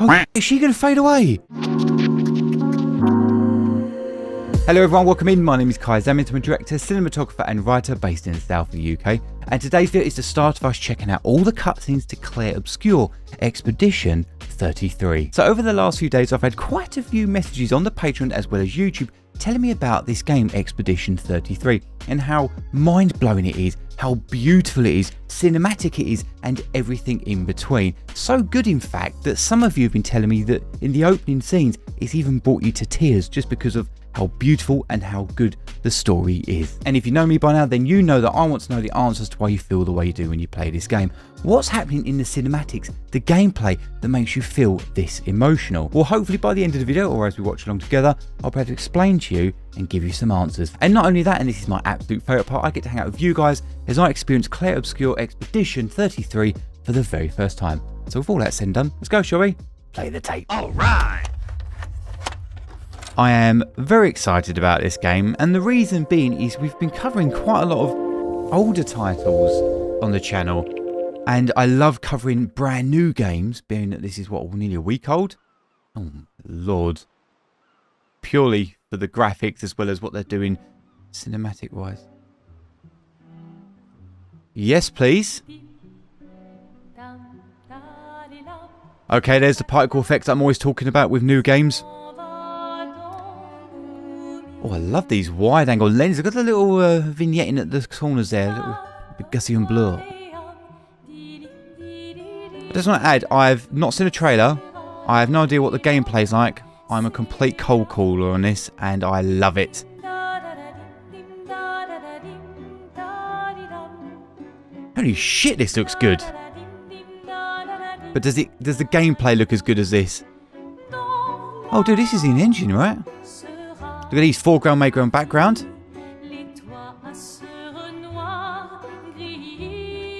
Oh, is she going to fade away? Hello everyone, welcome in. My name is Kai Zammit. I'm a director, cinematographer and writer based in the south of the UK. And today's video is the start of us checking out all the cutscenes to Clair Obscur Expedition 33. So over the last few days I've had quite a few messages on the Patreon as well as YouTube telling me about this game Expedition 33 and how mind-blowing it is, how beautiful it is, cinematic it is, and everything in between. So good in fact that some of you have been telling me that in the opening scenes it's even brought you to tears just because of how beautiful and how good the story is. And if you know me by now, then you know that I want to know the answers to why you feel the way you do when you play this game. What's happening in the cinematics, the gameplay that makes you feel this emotional? Well, hopefully by the end of the video, or as we watch along together, I'll be able to explain to you and give you some answers. And not only that, and this is my absolute favourite part, I get to hang out with you guys as I experience Clair Obscur Expedition 33 for the very first time. So with all that said and done, let's go, shall we? Play the tape. All right. I am very excited about this game, and the reason being is we've been covering quite a lot of older titles on the channel, and I love covering brand new games, being that this is what, nearly a week old? Oh lord. Purely for the graphics as well as what they're doing cinematic wise. Yes please. Okay, there's the particle effects I'm always talking about with new games. Oh, I love these wide angle lenses. Look at the little vignetting at the corners there. Little Gussy and Bleu. I just want to add, I've not seen a trailer. I have no idea what the gameplay's like. I'm a complete cold caller on this and I love it. Holy shit, this looks good. But does the gameplay look as good as this? Oh dude, this is in engine, right? Look at these foreground, midground, background.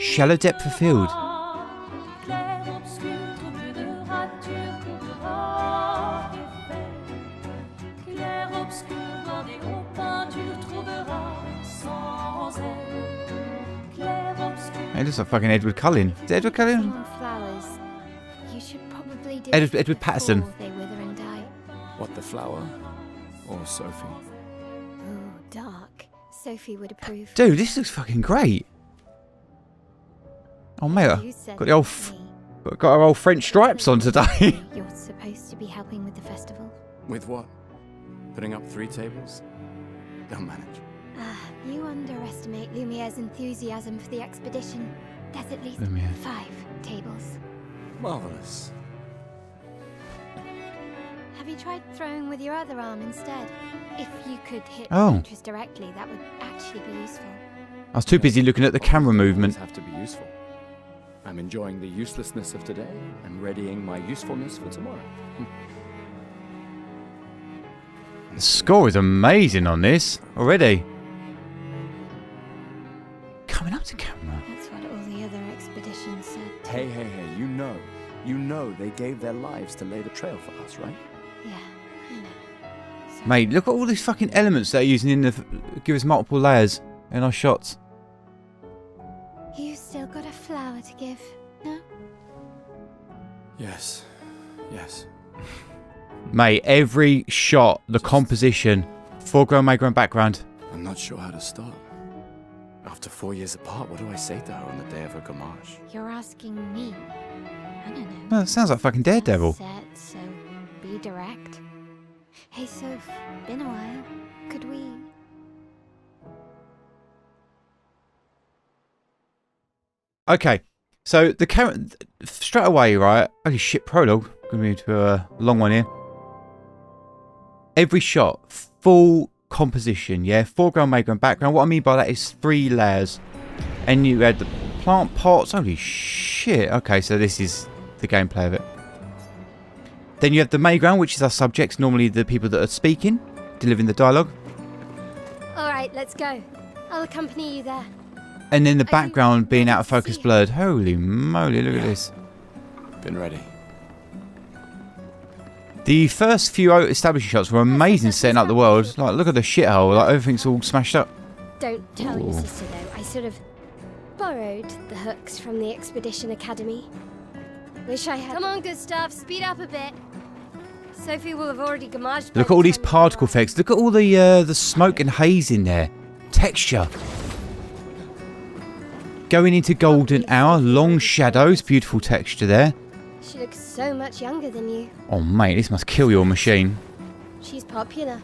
Shallow depth of field. It looks like fucking Edward Cullen. Is it Edward Cullen? Edward Patterson. What, the flower? Or Sophie? Ooh, dark. Sophie would approve. Dude, this looks fucking great. Oh mate, got the old got our old French stripes on today. You're supposed to be helping with the festival. With what? Putting up 3 tables? They'll manage. You underestimate Lumiere's enthusiasm for the expedition. There's at least Lumiere. 5 tables. Marvelous. Have you tried throwing with your other arm instead? If you could hit Oh. paintress directly, that would actually be useful. I was too busy looking at the camera movement. Have to be useful. I'm enjoying the uselessness of today and readying my usefulness for tomorrow. The score is amazing on this already. Coming up to camera. That's what all the other expeditions said. Hey, you know they gave their lives to lay the trail for us, right? Yeah, I know. Sorry. Mate, look at all these fucking elements they're using in the give us multiple layers in our shots. You still got a flower to give, no? Yes. Mate, every shot, the composition, foreground, midground, background. I'm not sure how to start. After 4 years apart, what do I say to her on the day of her gamage? You're asking me. I don't know. Well, it sounds like fucking Daredevil. Set, so be direct. Hey, Soph, been a while. Could we? Okay, so the camera straight away, right? Holy shit, prologue. Gonna move to a long one here. Every shot, full composition, yeah. Foreground, midground, background. What I mean by that is 3 layers, and you had the plant pots. Holy shit. Okay, so this is the gameplay of it. Then you have the midground, which is our subjects, normally the people that are speaking, delivering the dialogue. All right, let's go. I'll accompany you there. And then the background being out of focus, blurred. Holy moly, look at this. Been ready. The first few establishing shots were amazing, setting up the world. Like, look at the shithole. Like, everything's all smashed up. Don't tell your sister, though. I sort of borrowed the hooks from the Expedition Academy. Wish I had. Come on, Gustav, speed up a bit. Sophie will have already gamaged. Look at all these particle effects. Look at all the smoke and haze in there. Texture. Going into golden hour, long shadows, beautiful texture there. She looks so much younger than you. Oh mate, this must kill your machine. She's popular.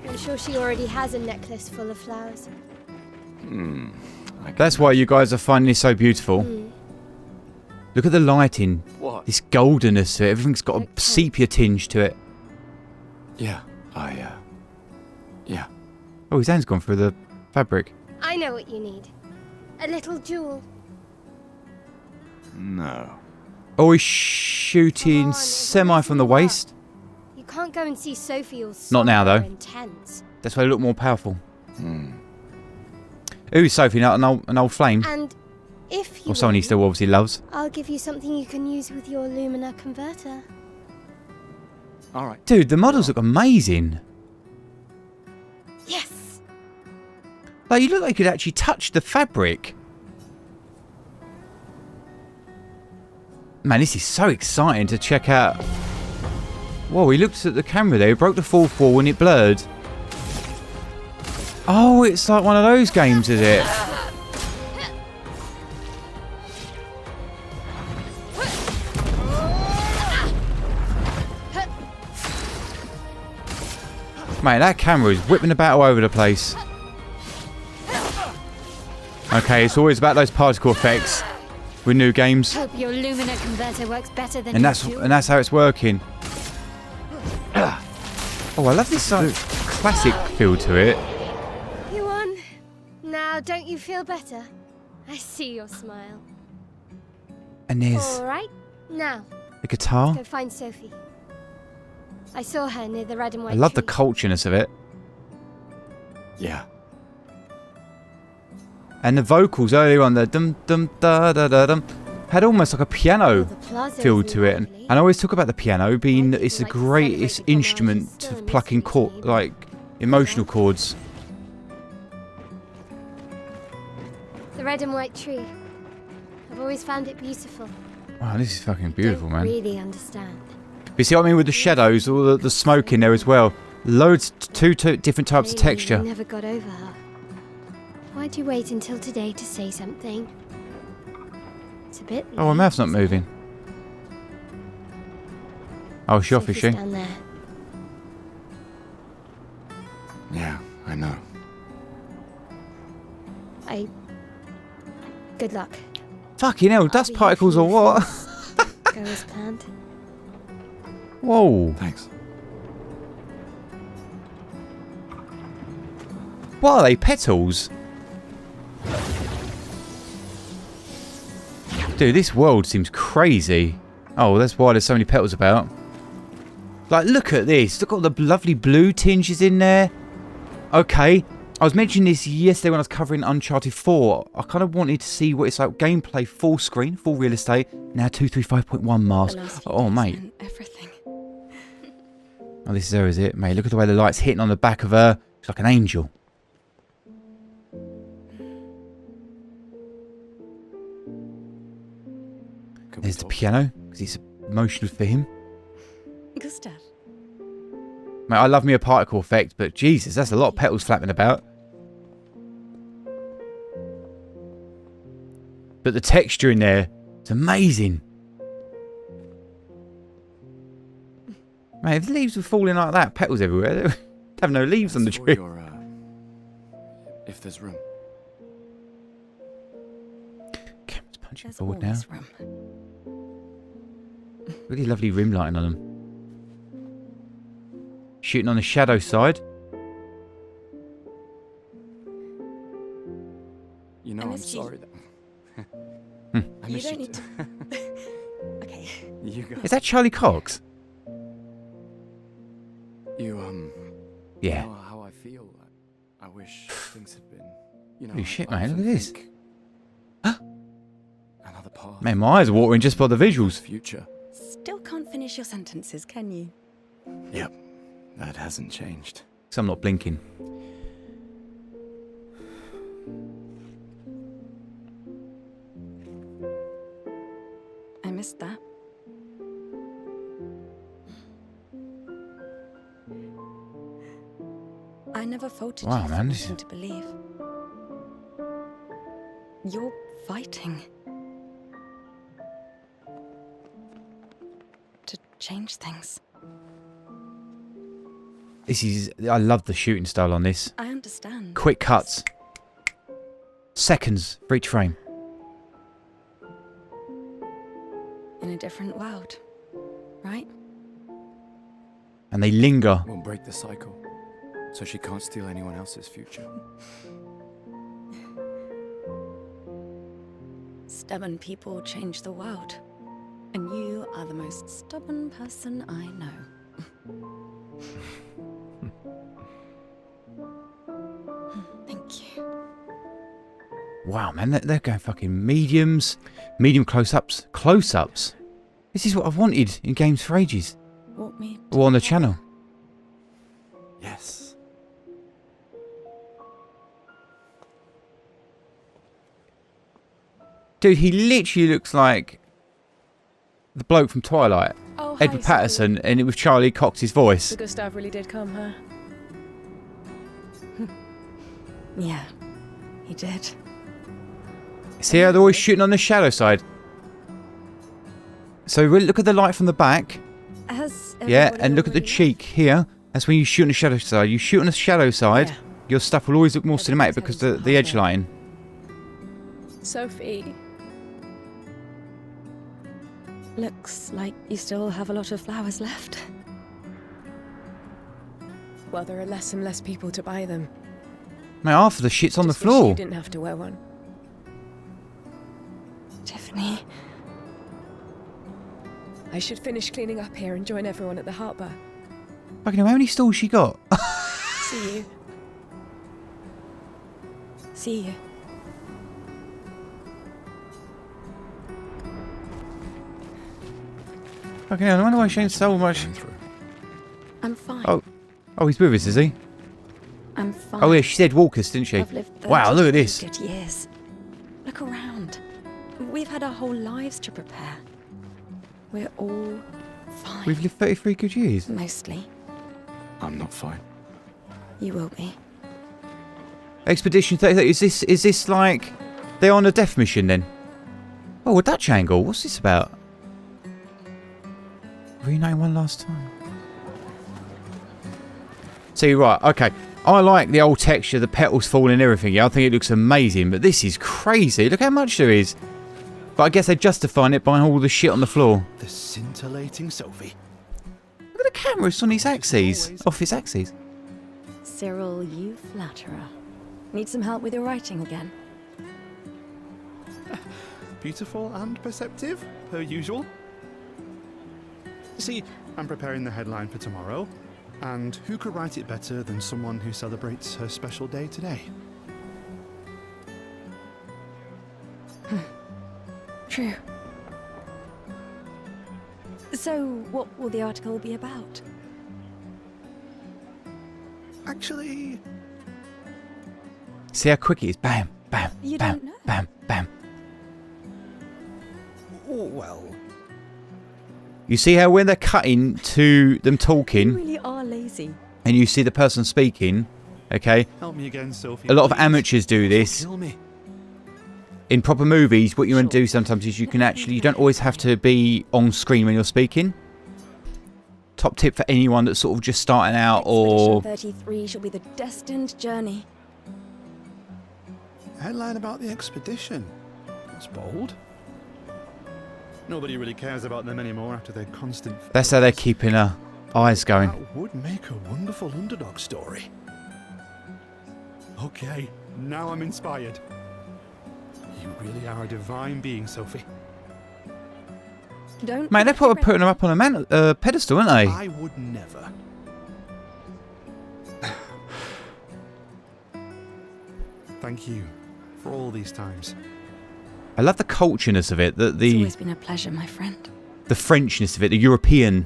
I'm sure she already has a necklace full of flowers. That's why you guys are finding this so beautiful. Look at the lighting. What? This goldenness to it. Everything's got a sepia tinge to it. Yeah, yeah. Oh, his hand's gone through the fabric. I know what you need. A little jewel. No. Oh, he's shooting Come on, semi from the waist. You can't go and see Sophie all Not now, though. intense. That's why they look more powerful. Ooh, Sophie, an old flame. And if you Or someone he still obviously loves. I'll give you something you can use with your Lumina converter. All right. Dude, the models look amazing. Yes! Like, you look like you could actually touch the fabric. Man, this is so exciting to check out. Whoa, he looked at the camera there. He broke the fourth wall and it blurred. Oh, it's like one of those games, is it? Mate, that camera is whipping about all over the place. Okay, it's always about those particle effects with new games. Hope your Lumina converter works better than And that's how it's working. Oh, I love this classic feel to it. You won. Now, don't you feel better? I see your smile. And there's All right. Now, the guitar. go find Sophie. I saw her near the red and white I love the tree. cultureness of it. Yeah. And the vocals earlier on, the dum dum da da da dum, had almost like a piano The plaza feel is to it. lovely. And I always talk about the piano being Like it's the people like to greatest celebrate the instrument Gamage's to stillness plucking each like emotional chords. The red and white tree. I've always found it beautiful. Wow, this is fucking beautiful, Don't man. really understand. You see what I mean with the shadows, all the smoke in there as well. Loads, two different types of Really, texture. you never got over her. Why'd you wait until today to say something? It's a bit. Oh, her mouth's not moving. Oh, she off, is she? Down there. Yeah, I know. Good luck. Fucking hell, I'll dust be here particles for or you what? if things Go as planned. Whoa. Thanks. What are they, petals? Dude, this world seems crazy. Oh, that's why there's so many petals about. Like, look at this. Look at all the lovely blue tinges in there. Okay. I was mentioning this yesterday when I was covering Uncharted 4. I kind of wanted to see what it's like. Gameplay, full screen, full real estate. Now 235.1 miles. Oh, mate. Everything. Oh, this is her, is it? Mate, look at the way the light's hitting on the back of her. She's like an angel. Can we There's the talk? piano, because it's emotional for him. Gustav. Mate, I love me a particle effect, but Jesus, that's a lot of petals flapping about. But the texture in there, it's amazing. Mate, if the leaves were falling like that, petals everywhere, they'd have no leaves on the For tree. your, if there's room. Camera's punching There's forward now. always room. Really lovely rim lighting on them. Shooting on the shadow side. You know, I I'm missed you. sorry that. I You miss don't you need too. Okay. You guys. Is that Charlie Cox? You Yeah. know how I feel. I wish things had been. You know. Holy shit, I man, look often at this. think Another path. Man, my eyes are watering just by the visuals. Future. Still can't finish your sentences, can you? Yep. That hasn't changed. So I'm not blinking. I missed that. never faulted Wow, you for man, wanting to believe. You're fighting to change things. This is... I love the shooting style on this. I understand. Quick cuts. Seconds for each frame. In a different world, right? And they linger. We'll break the cycle, so she can't steal anyone else's future. Stubborn people change the world. And you are the most stubborn person I know. Thank you. Wow, man, they're going fucking mediums. Medium close-ups. Close-ups. This is what I've wanted in games for ages. Walk me. Or on the channel. Yes. Dude, he literally looks like the bloke from Twilight. Oh, hi, Edward Patterson, and it was Charlie Cox's voice. So Gustav really did come, huh? Yeah, he did. See how they're always shooting on the shadow side? So look at the light from the back. Yeah, and look at the cheek here. That's when you shoot on the shadow side. You shoot on the shadow side, Yeah. your stuff will always look more cinematic because the edge lighting. Sophie, Looks like you still have a lot of flowers left. well, there are less and less people to buy them. Mate, half of the shit's on the Just wish floor. You didn't have to wear one. Tiffany, I should finish cleaning up here and join everyone at the harbour. Fucking hell, how many stalls she got? See you. see you. Fucking hell, I wonder why Shane's so much. Going through. I'm fine. Oh, he's with us, is he? I'm fine. Oh yeah, she said Walkers, didn't she? I've lived Wow, look at 33 this. good years. Look around. We've had our whole lives to prepare. We're all fine. We've lived 33 good years. Mostly. I'm not fine. You will be. Expedition 33, is this like they're on a death mission then? Oh, a Dutch angle, what's this about? Reuniting one last time. See, right, okay. I like the old texture, the petals falling and everything. Yeah, I think it looks amazing, but this is crazy. Look how much there is. But I guess they're justifying it by all the shit on the floor. The scintillating Sophie. Look at the camera, it's on its axes. Off its axes. Cyril, you flatterer. Need some help with your writing again? Beautiful and perceptive, per usual. See, I'm preparing the headline for tomorrow, and who could write it better than someone who celebrates her special day today? True. So, what will the article be about? Actually, See how quick it is? Bam, bam, You bam, don't know. bam, bam. well, You see how when they're cutting to them You talking, really are lazy. and you see the person speaking, okay? help me again, Sophie. A lot of please. amateurs do this. Kill me. In proper movies, what you want to do sometimes is you don't always have to be on screen when you're speaking. Top tip for anyone that's sort of just starting out or... Expedition 33 shall be the destined journey. Headline about the expedition. That's bold. Nobody really cares about them anymore after their constant... That's how they're keeping her eyes going. That would make a wonderful underdog story. Okay, now I'm inspired. You really are a divine being, Sophie. Don't. Mate, they're probably putting her up on a pedestal, aren't they? I would never. Thank you for all these times. I love the cultureness of it, It's the always been a pleasure, my friend. Frenchness of it, the Europeanness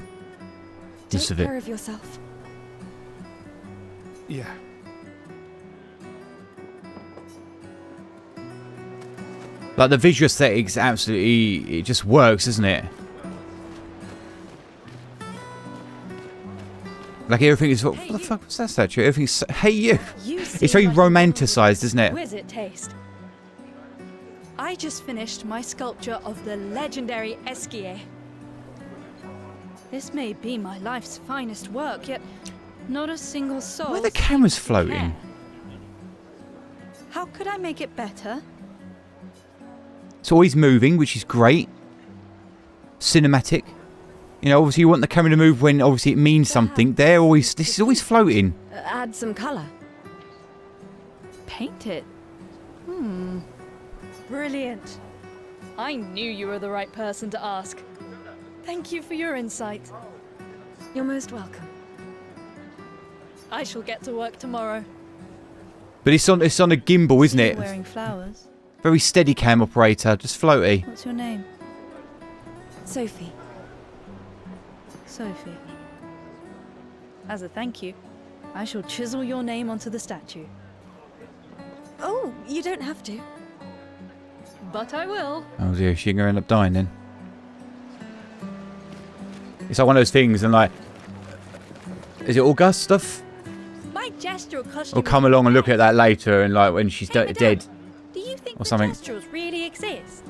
Take of it. care of yourself. Yeah. Like the visual aesthetics, absolutely, it just works, doesn't it? Like everything is, what the fuck was that statue? Everything's, hey you! You It's very romanticised, isn't it? exquisite taste. I just finished my sculpture of the legendary Esquier. This may be my life's finest work, yet not a single soul. Why are the cameras seems to floating? care. How could I make it better? It's always moving, which is great. Cinematic. You know, obviously you want the camera to move when obviously it means something. This is always floating. Add some colour. Paint it? Brilliant. I knew you were the right person to ask. Thank you for your insight. You're most welcome. I shall get to work tomorrow. But it's on a gimbal, isn't See you it? wearing flowers. Very steady cam operator, just floaty. What's your name? Sophie. Sophie. As a thank you, I shall chisel your name onto the statue. Oh, you don't have to. But I will. Oh dear, she's gonna end up dying then. It's like one of those things, and like, is it August stuff? My gestural costume. We'll come along and look at that later, and like when she's Hey, madame, dead. Do you think or the something. gesturals really exist?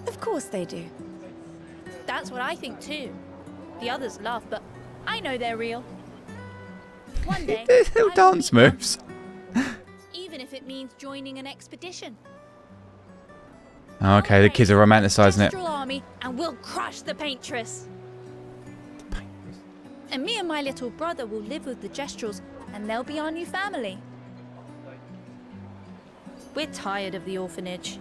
Of course they do. That's what I think too. The others laugh, but I know they're real. One day, There's little I will dance meet them, moves. even if it means joining an expedition. Oh, okay, the kids are romanticising it. Gestural army, and we'll crush the paintress. And me and my little brother will live with the gesturals, and they'll be our new family. We're tired of the orphanage.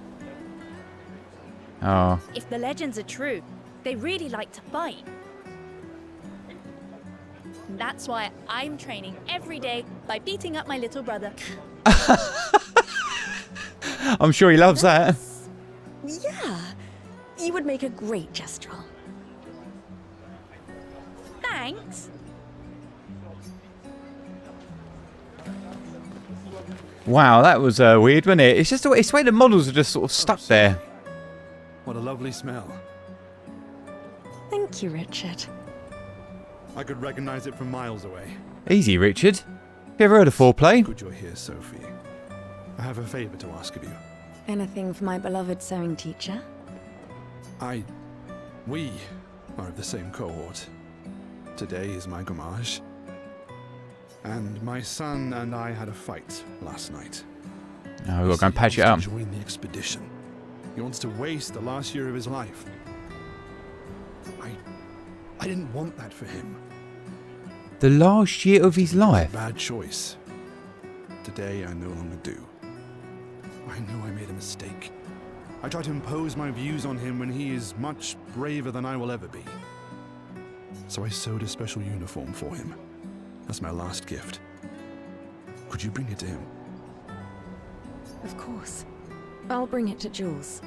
Oh, If the legends are true, they really like to fight. And that's why I'm training every day by beating up my little brother. I'm sure he loves that. Yeah, you would make a great gestural. Thanks. Wow, that was weird, wasn't it? It's just it's the way the models are just sort of stuck there. What a lovely smell. Thank you, Richard. I could recognize it from miles away. Easy, Richard. Have you ever heard of foreplay? Good you're here, Sophie. I have a favor to ask of you. Anything for my beloved sewing teacher? We are of the same cohort. Today is my gommage. And my son and I had a fight last night. Oh, we've got to go and patch it up. He wants to join the expedition. He wants to waste the last year of his life. I didn't want that for him. The last year of his life. Bad choice. Today I no longer do. I know I made a mistake. I tried to impose my views on him when he is much braver than I will ever be. So I sewed a special uniform for him. That's my last gift. Could you bring it to him? Of course. I'll bring it to Jules.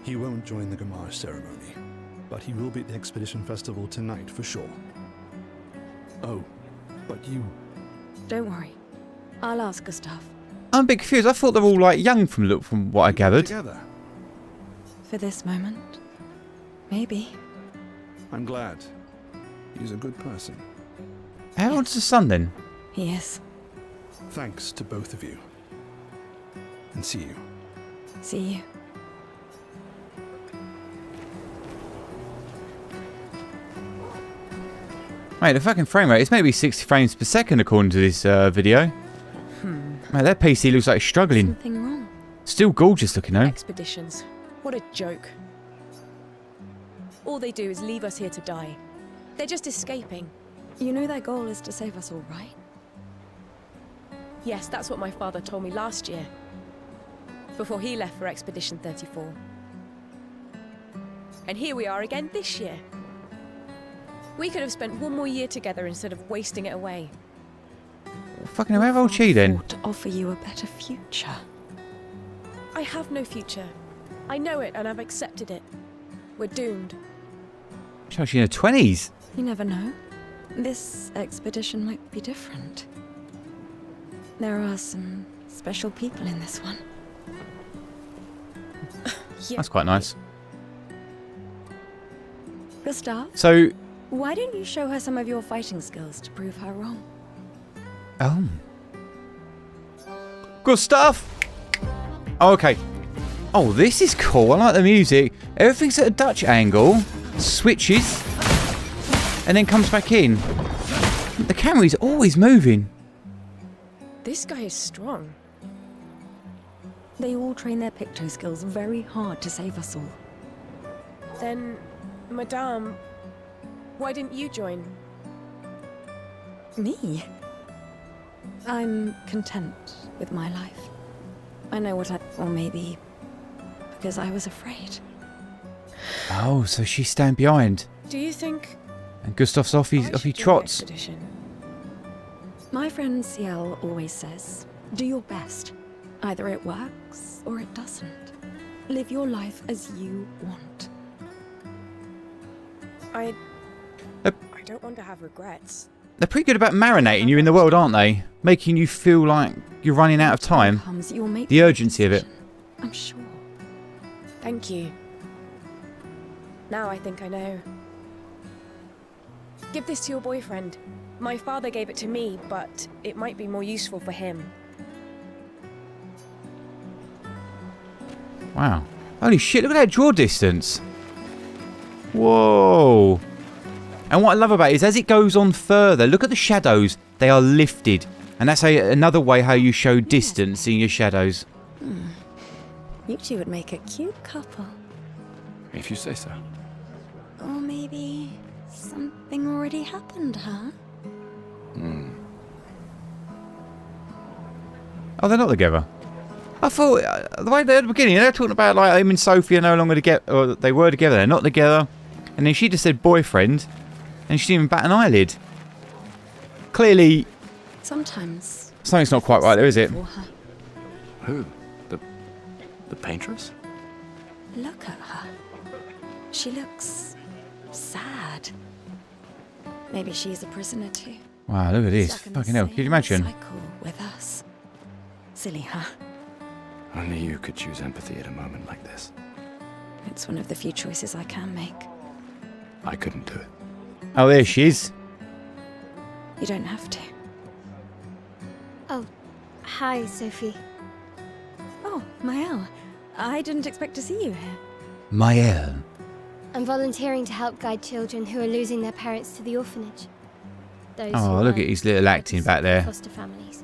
He won't join the gommage ceremony, but he will be at the Expedition Festival tonight for sure. Oh, but you... Don't worry. I'll ask Gustav. I'm a bit confused. I thought they're all like young from what I gathered. Together. For this moment. Maybe. I'm glad. He's a good person. How old's the son then? He is. Thanks to both of you. And see you. See you. Mate, the fucking frame rate is maybe 60 frames per second according to this video. Mate, that PC looks like it's struggling. Something wrong. Still gorgeous looking though. Expeditions. What a joke. All they do is leave us here to die. They're just escaping. You know their goal is to save us all, right? Yes, that's what my father told me last year. Before he left for Expedition 34. And here we are again this year. We could have spent one more year together instead of wasting it away. Fucking hell, how old she then? Fought to offer you a better future. I have no future. I know it and I've accepted it. We're doomed. She's in her 20s. You never know. This expedition might be different. There are some special people in this one. Yeah. That's quite nice. Gustav, So, why don't you show her some of your fighting skills to prove her wrong? oh. Good stuff. Oh, okay. Oh, this is cool. I like the music. Everything's at a Dutch angle. Switches. And then comes back in. The camera is always moving. This guy is strong. They all train their picto skills very hard to save us all. Then, Madame, why didn't you join? Me? I'm content with my life. I know what or maybe because I was afraid. Oh, so she's staying behind. Do you think And Gustav's off I he should do the trots. expedition? My friend Ciel always says, do your best. Either it works or it doesn't. Live your life as you want. I Uh, don't want to have regrets. They're pretty good about marinating you in the world, aren't they? Making you feel like you're running out of time. You'll make The urgency of it. decision, I'm sure. Thank you. Now I think I know. Give this to your boyfriend. My father gave it to me, but it might be more useful for him. Wow. Holy shit, look at that draw distance. Whoa. And what I love about it is as it goes on further, look at the shadows. They are lifted. And that's another way how you show distance in your shadows. You two would make a cute couple. If you say so. Or maybe something already happened, huh? Oh, they're not together. I thought, the way they're at the beginning, they're talking about like him and Sophie are no longer together, or they were together, they're not together. And then she just said boyfriend, and she didn't even bat an eyelid. Clearly, Sometimes. something's not quite right there, is it? For her. Who? The paintress? Look at her. She looks sad. Maybe she's a prisoner too. Wow, look at this. Stuck in the Fucking hell, can you same imagine? Cycle with us. Silly, huh? Only you could choose empathy at a moment like this. It's one of the few choices I can make. I couldn't do it. Oh, there she is. You don't have to. Oh, hi, Sophie. Oh, Mael. I didn't expect to see you here. Mael. I'm volunteering to help guide children who are losing their parents to the orphanage. Those Oh, who look are at his little acting back there. foster families.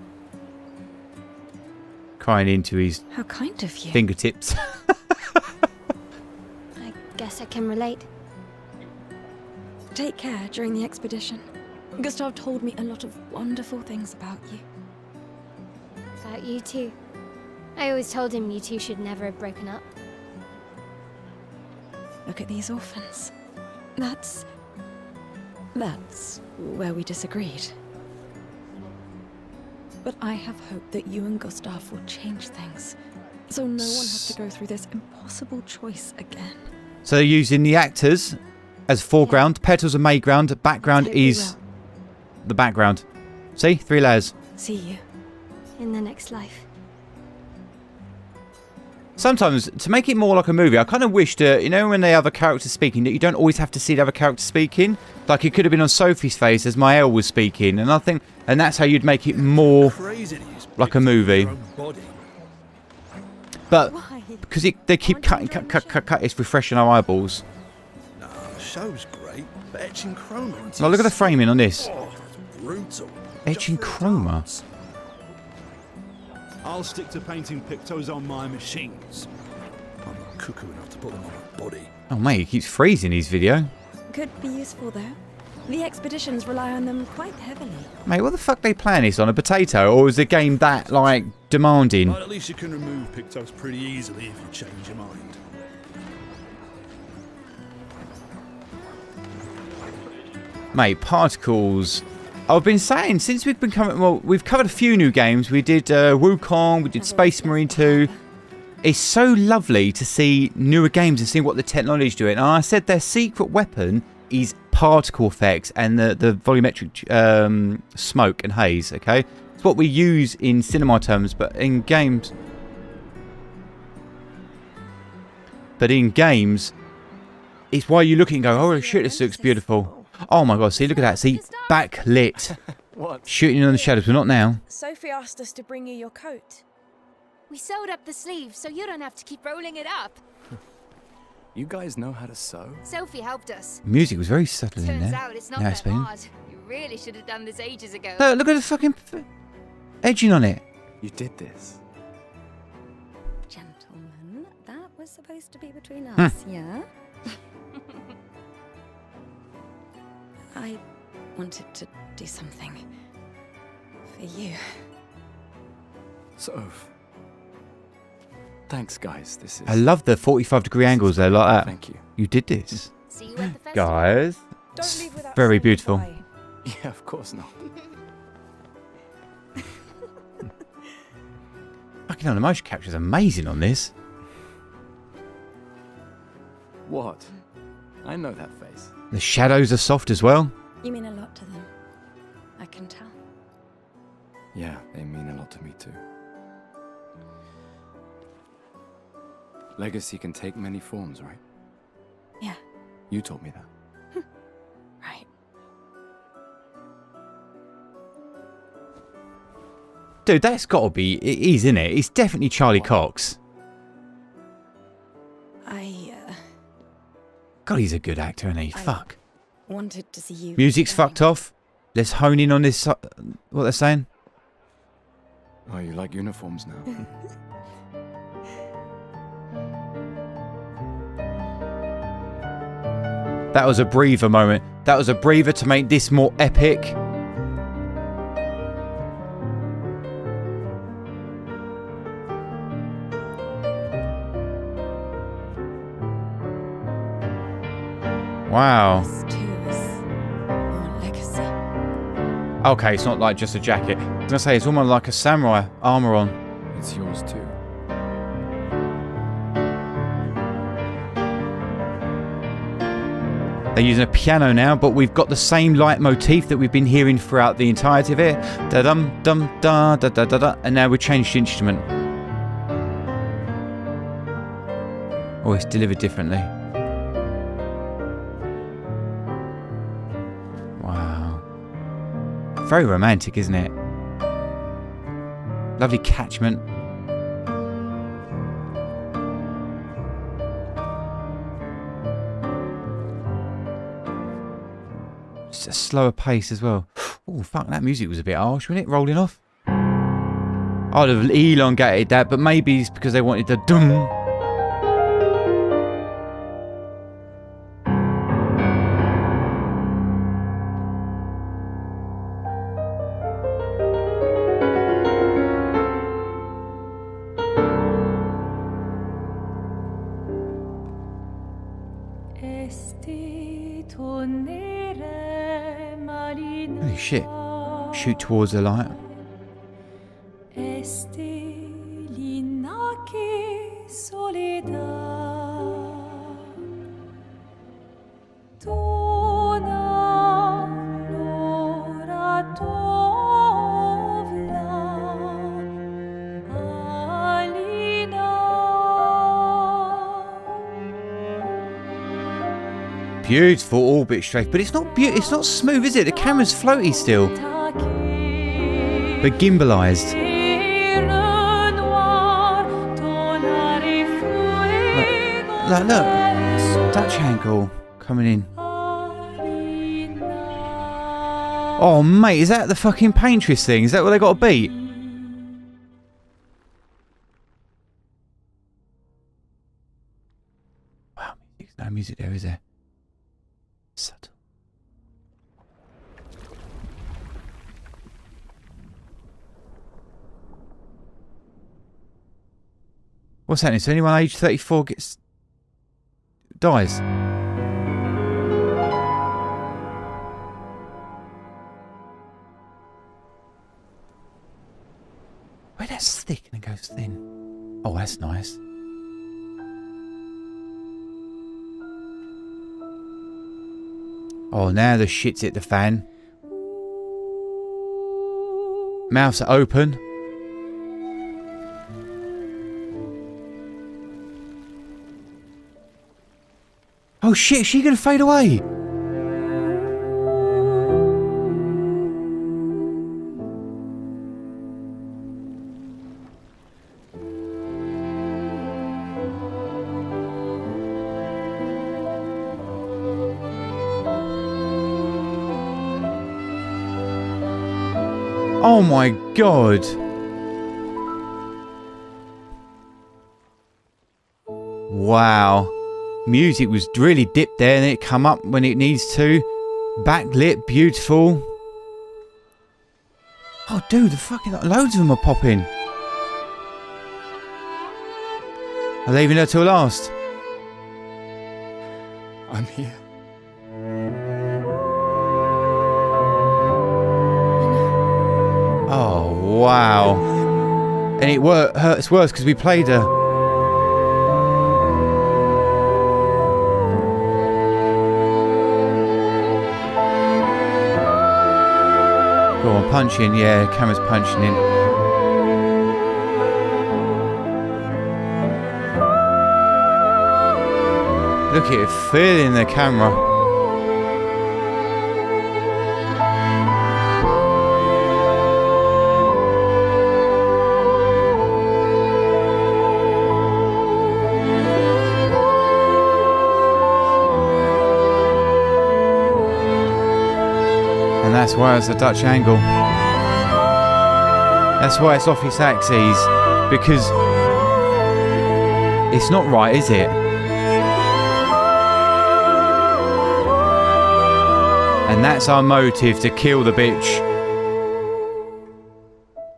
Crying into his How kind of you. fingertips. I guess I can relate. Take care during the expedition. Gustav told me a lot of wonderful things about you. About you too. I always told him you two should never have broken up. Look at these orphans. That's where we disagreed. But I have hope that you and Gustav will change things, so no one has to go through this impossible choice again. So they're using the actors as foreground, petals are mayground, background Hope you is will. the background. See? 3 layers. See you. In the next life. Sometimes, to make it more like a movie, I kind of wish that, you know, when they have a character speaking, that you don't always have to see the other character speaking. Like, it could have been on Sophie's face as Mael was speaking, and I think, and that's how you'd make it more like a movie. But, Why? because they keep cutting, cut, it's refreshing our eyeballs. Nah, the show's great, but etching chroma. Now, look at the framing on this. Oh, that's brutal. Etching Just for chroma. dance. I'll stick to painting pictos on my machines. I'm not cuckoo enough to put them on my body. Oh, mate, he keeps freezing his video. Could be useful though. The expeditions rely on them quite heavily. Mate, what the fuck they playing this on? A potato? Or is the game that, like, demanding? Well, at least you can remove pictos pretty easily if you change your mind. Mate, particles. I've been saying since we've been coming. Well, we've covered a few new games. We did Wukong, we did Space Marine 2. It's so lovely to see newer games and see what the technology is doing. And I said their secret weapon is particle effects and the volumetric smoke and haze. Okay, it's what we use in cinema terms, but in games. it's why you look at it and go, oh shit, this looks beautiful. Oh my god, see, look at that. See, backlit. What? Shooting on the shadows, but not now. Sophie asked us to bring you your coat. We sewed up the sleeve so you don't have to keep rolling it up. You guys know how to sew? Sophie helped us. Music was very subtle in Turns there. out it's not Now that it's been. hard. You really should have done this ages ago. Look at the fucking edging on it. You did this. Gentlemen, that was supposed to be between us, yeah? I wanted to do something for you. Soph. Thanks, guys. This is... I love the 45-degree angles there, like that. Thank you. You did this. See you at the festival. Guys. Don't leave without Very saying beautiful. goodbye. Yeah, of course not. Fucking hell, the motion capture is amazing on this. What? I know that face. The shadows are soft as well. You mean a lot to them. I can tell. Yeah, they mean a lot to me too. Legacy can take many forms, right? Yeah, You told me that. right. Dude, that's got to be... It is, isn't it? It's definitely Charlie Cox. God, he's a good actor, isn't he? Fuck. Wanted to see you. Music's fucked off. Let's hone in on this... what they're saying. Oh, you like uniforms now? That was a breather moment. That was a breather to make this more epic. Wow. This too is your legacy. Okay, it's not like just a jacket. I was going to say, it's almost like a samurai armor on. It's yours too. They're using a piano now, but we've got the same leitmotif that we've been hearing throughout the entirety of it. Da-dum-dum-da-da-da-da-da. And now we've changed the instrument. Oh, it's delivered differently. Wow. Very romantic, isn't it? Lovely catchment. Just a slower pace as well. Oh, fuck, that music was a bit harsh, wasn't it? Rolling off. I'd have elongated that, but maybe it's because they wanted the dum. Holy shit. Shoot towards the light. Beautiful orbit strafe, but it's not it's not smooth, is it? The camera's floaty still, but gimbalized. Look, Dutch angle coming in. Oh mate, is that the fucking paintress thing? Is that what they got to beat? Wow, no music there, is there? Subtle. What's happening? So anyone age 34 dies? Wait, that's thick and it goes thin. Oh, that's nice. Oh, now the shit's hit the fan. Mouths are open. Oh shit, is she gonna fade away? Oh my god. Wow. Music was really dipped there and it come up when it needs to. Backlit, beautiful. Oh dude, the fucking loads of them are popping. Are they leaving her till last? I'm here. Oh wow. And it hurts worse because we played her. Go on, punch in. Yeah, camera's punching in. Look at it feeling the camera. And that's why it's a Dutch angle. That's why it's off its axes. Because it's not right, is it? And that's our motive, to kill the bitch.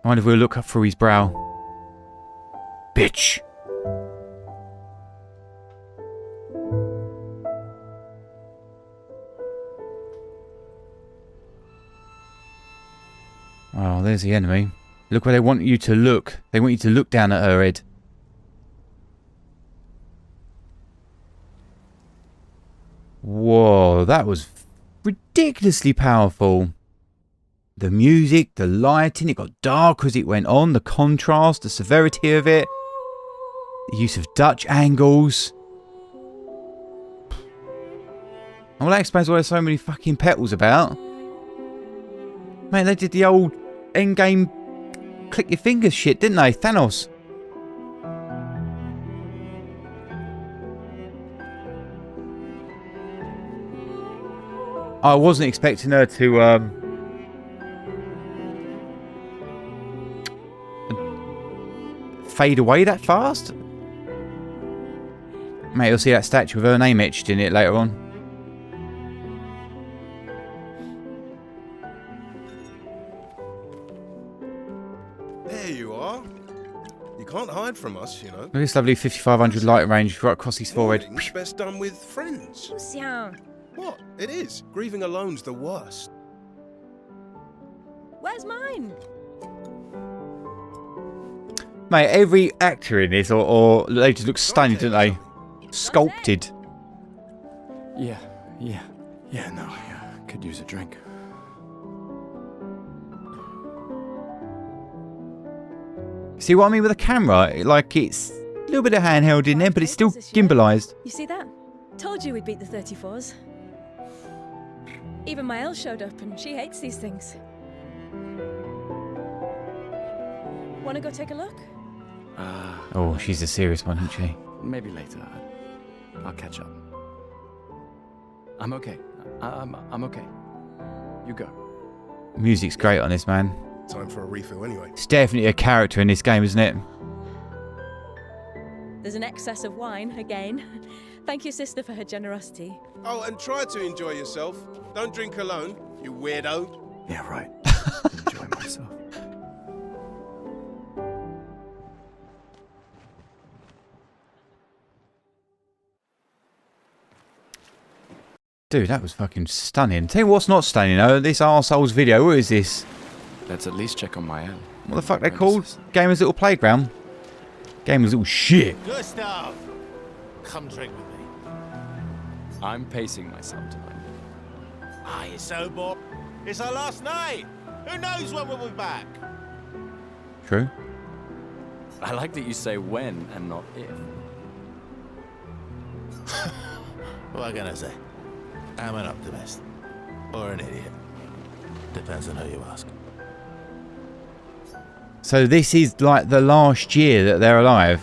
I wonder if we'll look up through his brow. Bitch. Oh, there's the enemy. Look where they want you to look. They want you to look down at her head. Whoa, that was ridiculously powerful. The music, the lighting, it got dark as it went on. The contrast, the severity of it. The use of Dutch angles. Well, that explains why there's so many fucking petals about. Man, they did the old endgame click your fingers shit, didn't they? Thanos. I wasn't expecting her to fade away that fast. Mate, you'll see that statue with her name etched in it later on. There you are. You can't hide from us, you know. Look at this lovely 5500 light range right across his forehead. Mourning's best done with friends. Lucien, What? It is. Grieving alone's the worst. where's mine? Mate, every actor in this, or they just look stunning, don't they? Sculpted. Yeah, no, I could use a drink. See what I mean with the camera? Like, it's a little bit of handheld in there, but it's still gimbalized. You see that? Told you we'd beat the 34s. Even my Elle showed up and she hates these things. Wanna go take a look? Oh, she's a serious one, isn't she? Maybe later. I'll catch up. I'm okay. I'm okay. You go. Music's great on this, man. Time for a refill anyway. It's definitely a character in this game, isn't it? There's an excess of wine, again. Thank you, sister, for her generosity. Oh, and try to enjoy yourself. Don't drink alone, you weirdo. Yeah, right. Enjoy myself. Dude, that was fucking stunning. Tell you what's not stunning, though. This arsehole's video. What is this? Let's at least check on my Elle. What the fuck they called? Gamer's Little Playground? Gamer's Little Shit. Gustav, come drink with me. I'm pacing myself tonight. Ah, you're so bored. It's our last night. Who knows when we'll be back? True. I like that you say when and not if. What can I say? I'm an optimist. Or an idiot. Depends on who you ask. So this is like the last year that they're alive.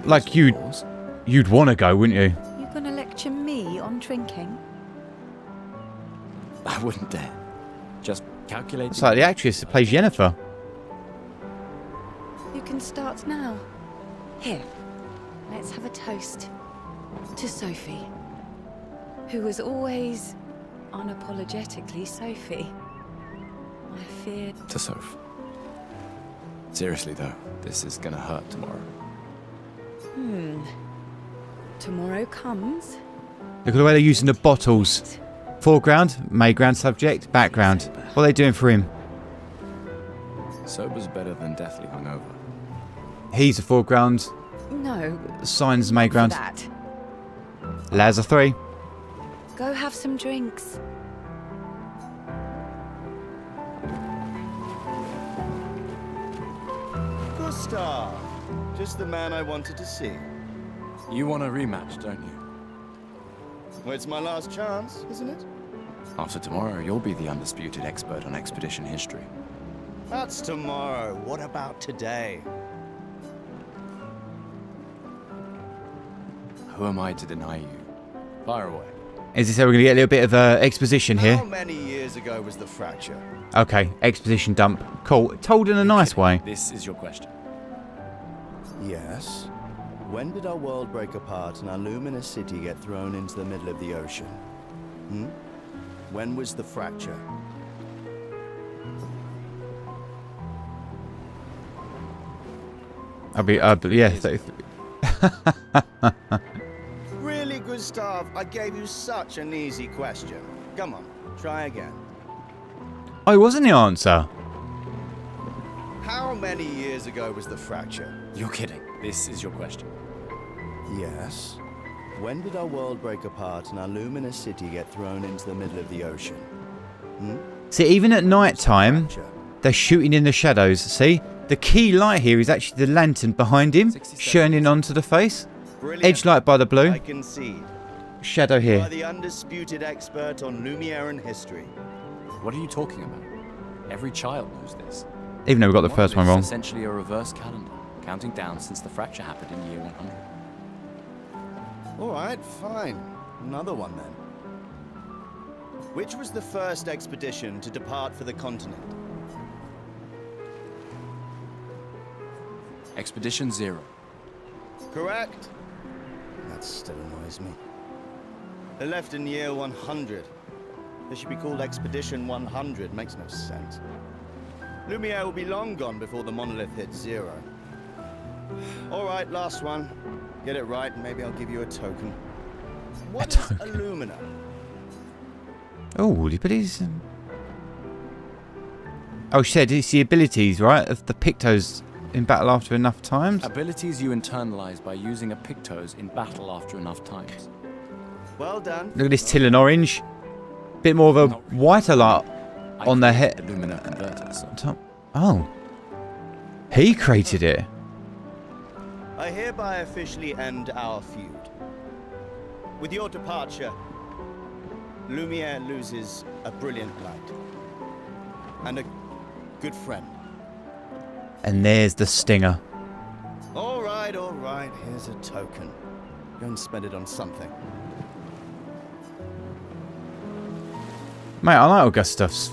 Like you'd want to go, wouldn't you? You gonna lecture me on drinking? I wouldn't dare. Just calculate. It's like the actress that plays Jennifer. You can start now. Here, let's have a toast to Sophie, who was always unapologetically Sophie. I feared. To Soph. Seriously though, this is gonna hurt tomorrow. Tomorrow comes. Look at the way they're using the bottles. Foreground, mayground subject, background. What are they doing for him? Sober's better than deathly hungover. He's a foreground. No. Signs mayground. That. Laz a 3. Go have some drinks. Gustav, just the man I wanted to see. You want a rematch, don't you? Well, it's my last chance, isn't it? After tomorrow, you'll be the undisputed expert on expedition history. That's tomorrow. What about today? Who am I to deny you? Fire away. Is this how we're going to get a little bit of exposition here? How many years ago was the fracture? Okay, exposition dump. Cool. Told in a nice way. This is your question. Yes. When did our world break apart and our luminous city get thrown into the middle of the ocean? When was the fracture? Yeah. Really, Gustav? I gave you such an easy question. Come on, try again. Oh, it wasn't the answer. How many years ago was the fracture? You're kidding. This is your question. Yes. When did our world break apart and our luminous city get thrown into the middle of the ocean? See, even at night time, they're shooting in the shadows. See? The key light here is actually the lantern behind him, shining onto the face. Brilliant. Edge light by the blue. I concede. Shadow You here. are the undisputed expert on Lumiere and history. What are you talking about? Every child knows this. Even though we got the first one wrong. It's essentially a reverse calendar, counting down since the fracture happened in year 100. All right, fine. Another one then. Which was the first expedition to depart for the continent? Expedition 0. Correct. That still annoys me. They left in year 100. They should be called Expedition 100. Makes no sense. Lumiere will be long gone before the monolith hits 0. All right, last one. Get it right, and maybe I'll give you a token. What is Illumina? Oh, but he's... Oh, she said it's the abilities, right, of the Pictos in battle after enough times? Abilities you internalize by using a Pictos in battle after enough times. Well done. Look at this teal and orange. Bit more of a whiter light on their head. Illumina converters. Oh. He created it. I hereby officially end our feud. With your departure, Lumiere loses a brilliant light. And a good friend. And there's the stinger. All right, here's a token. Go and spend it on something. Mate, I like Augustav's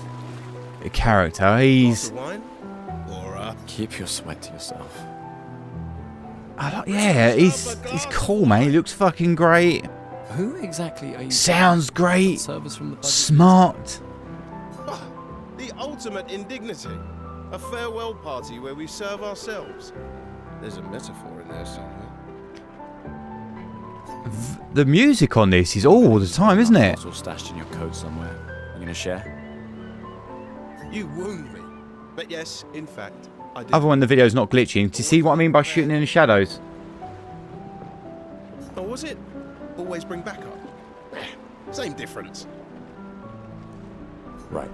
character. He's... Keep your sweat to yourself. Yeah, he's cool, mate. He looks fucking great. Who exactly are you? Sounds great. Service from the budget? Smart. The ultimate indignity. A farewell party where we serve ourselves. There's a metaphor in there somewhere. The music on this is all the time, isn't it? It's all stashed in your coat somewhere. You gonna share? You wound me. But yes, in fact, I did. Other one, the video's not glitching. Do you see what I mean by shooting in the shadows? Oh, was it? Always bring backup. Same difference. Right.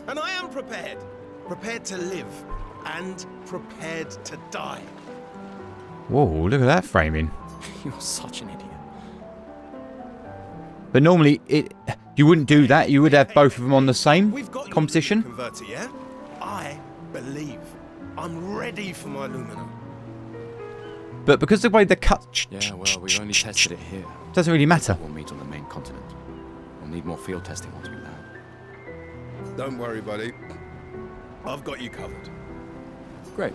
And I am prepared. Prepared to live. And prepared to die. Whoa, look at that framing. You're such an idiot. But normally, you wouldn't do that. You would have both of them on the same We've got composition. Converter, yeah? I believe. I'm ready for my Lumina. But because the way the cut Yeah, well, we've only tested it here. doesn't really matter. We'll meet on the main continent. We'll need more field testing once we land. Don't worry, buddy. I've got you covered. Great.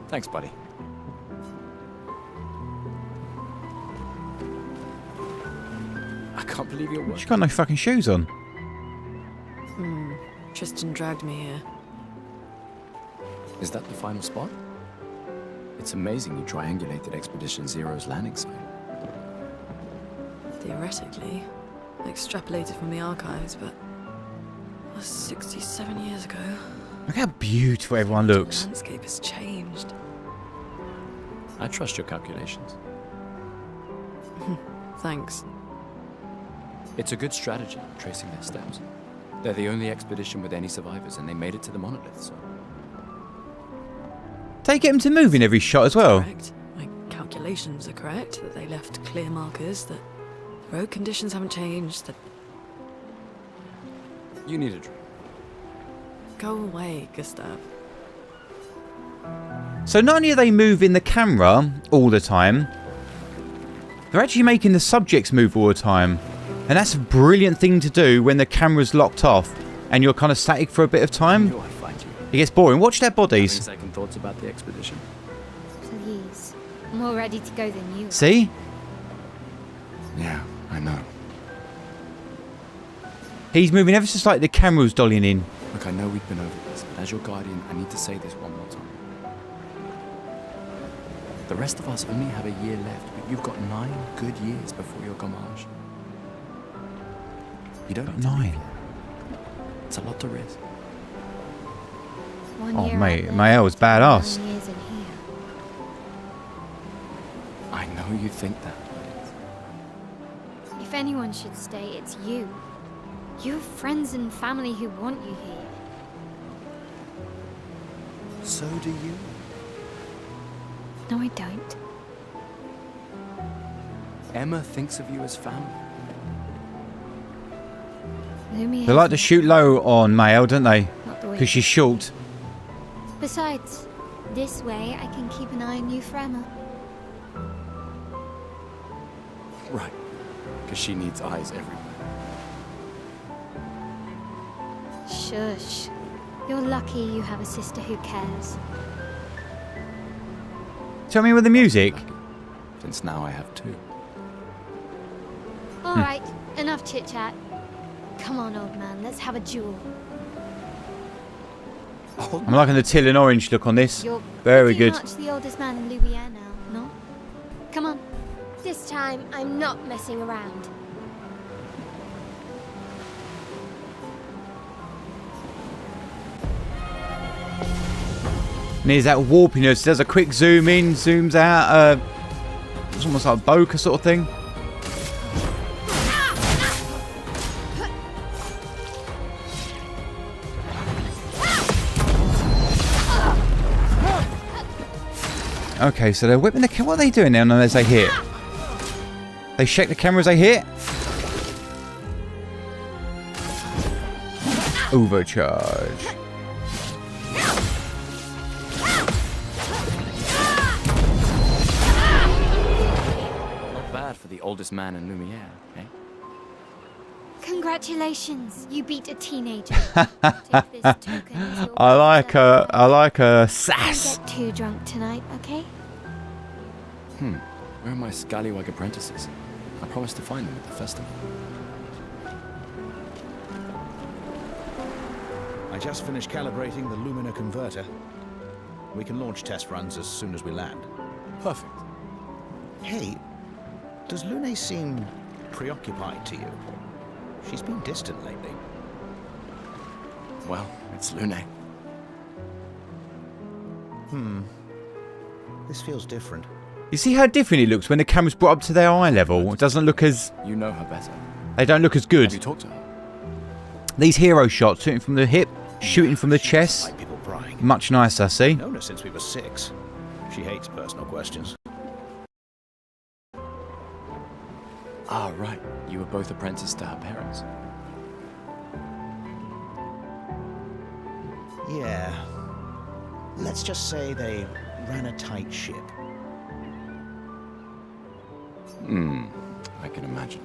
Thanks, buddy. I can't believe you're She's got no fucking shoes on. Tristan dragged me here. Is that the final spot? It's amazing you triangulated Expedition Zero's landing site. Theoretically, extrapolated from the archives, but that was 67 years ago. Look how beautiful everyone looks. The landscape has changed. I trust your calculations. Thanks. It's a good strategy, tracing their steps. They're the only expedition with any survivors, and they made it to the monolith, so... They get them to move in every shot as well. Correct. My calculations are correct, that they left clear markers, that the road conditions haven't changed, that... You need a drink. Go away, Gustav. So not only are they moving the camera all the time, they're actually making the subjects move all the time. And that's a brilliant thing to do when the camera's locked off and you're kind of static for a bit of time. It gets boring. Watch their bodies. Second thoughts about the expedition. Please. I'm more ready to go than you. See? Yeah, I know. He's moving ever so slightly. The camera's dollying in. Look, I know we've been over this, but as your guardian, I need to say this one more time. The rest of us only have a year left, but you've got 9 good years before your gommage. You don't need to leave yet. It's a lot to risk. Oh, mate, Mael's badass. I know you think that, but If anyone should stay, it's you. You have friends and family who want you here. so do you. No, I don't. Emma thinks of you as family. Lumiere. They like to shoot low on Mael, don't they? Not the way. Because she's short. Besides, this way I can keep an eye on you for Emma. Right. Because she needs eyes everywhere. Shush. You're lucky you have a sister who cares. Tell me with the music. Since now I have 2. Alright, enough chit-chat. Come on, old man, let's have a duel. I'm liking the teal and orange look on this. You're Very pretty good. much the oldest man in Lumiere now, no? Come on. This time, I'm not messing around. And here's that warpiness. Does a quick zoom in, zooms out. It's almost like a bokeh sort of thing. Okay, so they're whipping the camera. What are they doing now as they hit? They shake the camera as they hit. Overcharge. Not bad for the oldest man in Lumiere, eh? Congratulations, you beat a teenager. Take this token as your I like her sass. Don't get too drunk tonight, okay? Where are my scallywag apprentices? I promised to find them at the festival. I just finished calibrating the Lumina converter. We can launch test runs as soon as we land. Perfect. Hey, does Lune seem preoccupied to you? She's been distant lately. Well, it's Lune. This feels different. You see how different it looks when the camera's brought up to their eye level? It doesn't look as... You know her better. They don't look as good. Have you talked to her? These hero shots, shooting from the hip, shooting from the chest, Like people prying. much nicer, see? Known her since we were 6. She hates personal questions. Ah, right. You were both apprenticed to her parents. Yeah. Let's just say they ran a tight ship. I can imagine.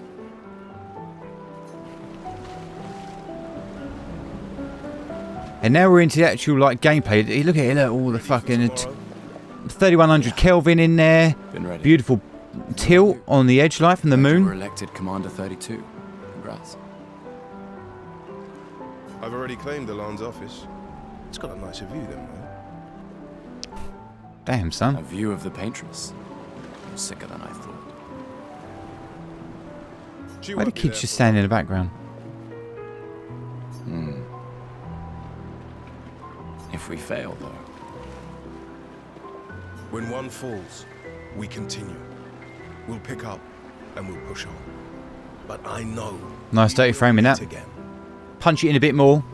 And now we're into the actual like gameplay. Look at it, look, all the fucking 3100 Kelvin in there. Been ready. Beautiful tilt on the edge light from the You were moon. elected Commander 32. Congrats. I've already claimed Alon's office. It's got a nicer view than mine. Damn, A son. view of the paintress. Sicker than I thought. She Why do won't be kids there just for stand in the background? If we fail, though. When one falls, we continue. We'll pick up and we'll push on. But I know. Nice dirty framing that. Again. Punch it in a bit more.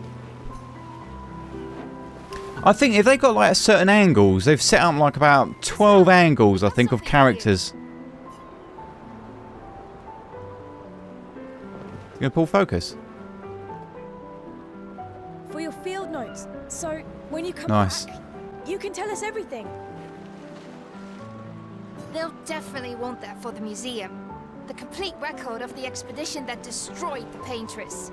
I think if they got like certain angles, they've set up like about 12 angles, I think, of characters. You gonna pull focus? For your field notes, so when you come Nice. back, you can tell us everything. They'll definitely want that for the museum. The complete record of the expedition that destroyed the paintress.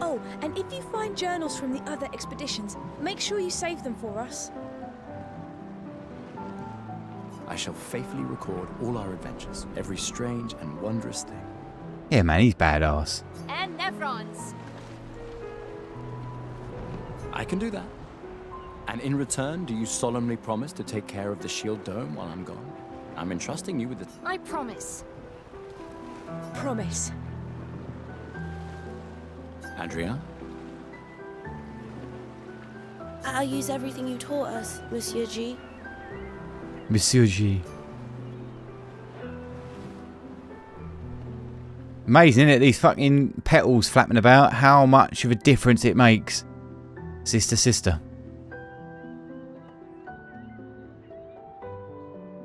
Oh, and if you find journals from the other expeditions, make sure you save them for us. I shall faithfully record all our adventures, every strange and wondrous thing. Yeah, man, he's badass. And Nevron's. I can do that. And in return, do you solemnly promise to take care of the shield dome while I'm gone? I'm entrusting you with the... I promise. Promise. Adrien? I'll use everything you taught us, Monsieur G. Monsieur G. Amazing, isn't it? These fucking petals flapping about. How much of a difference it makes. Sister, sister.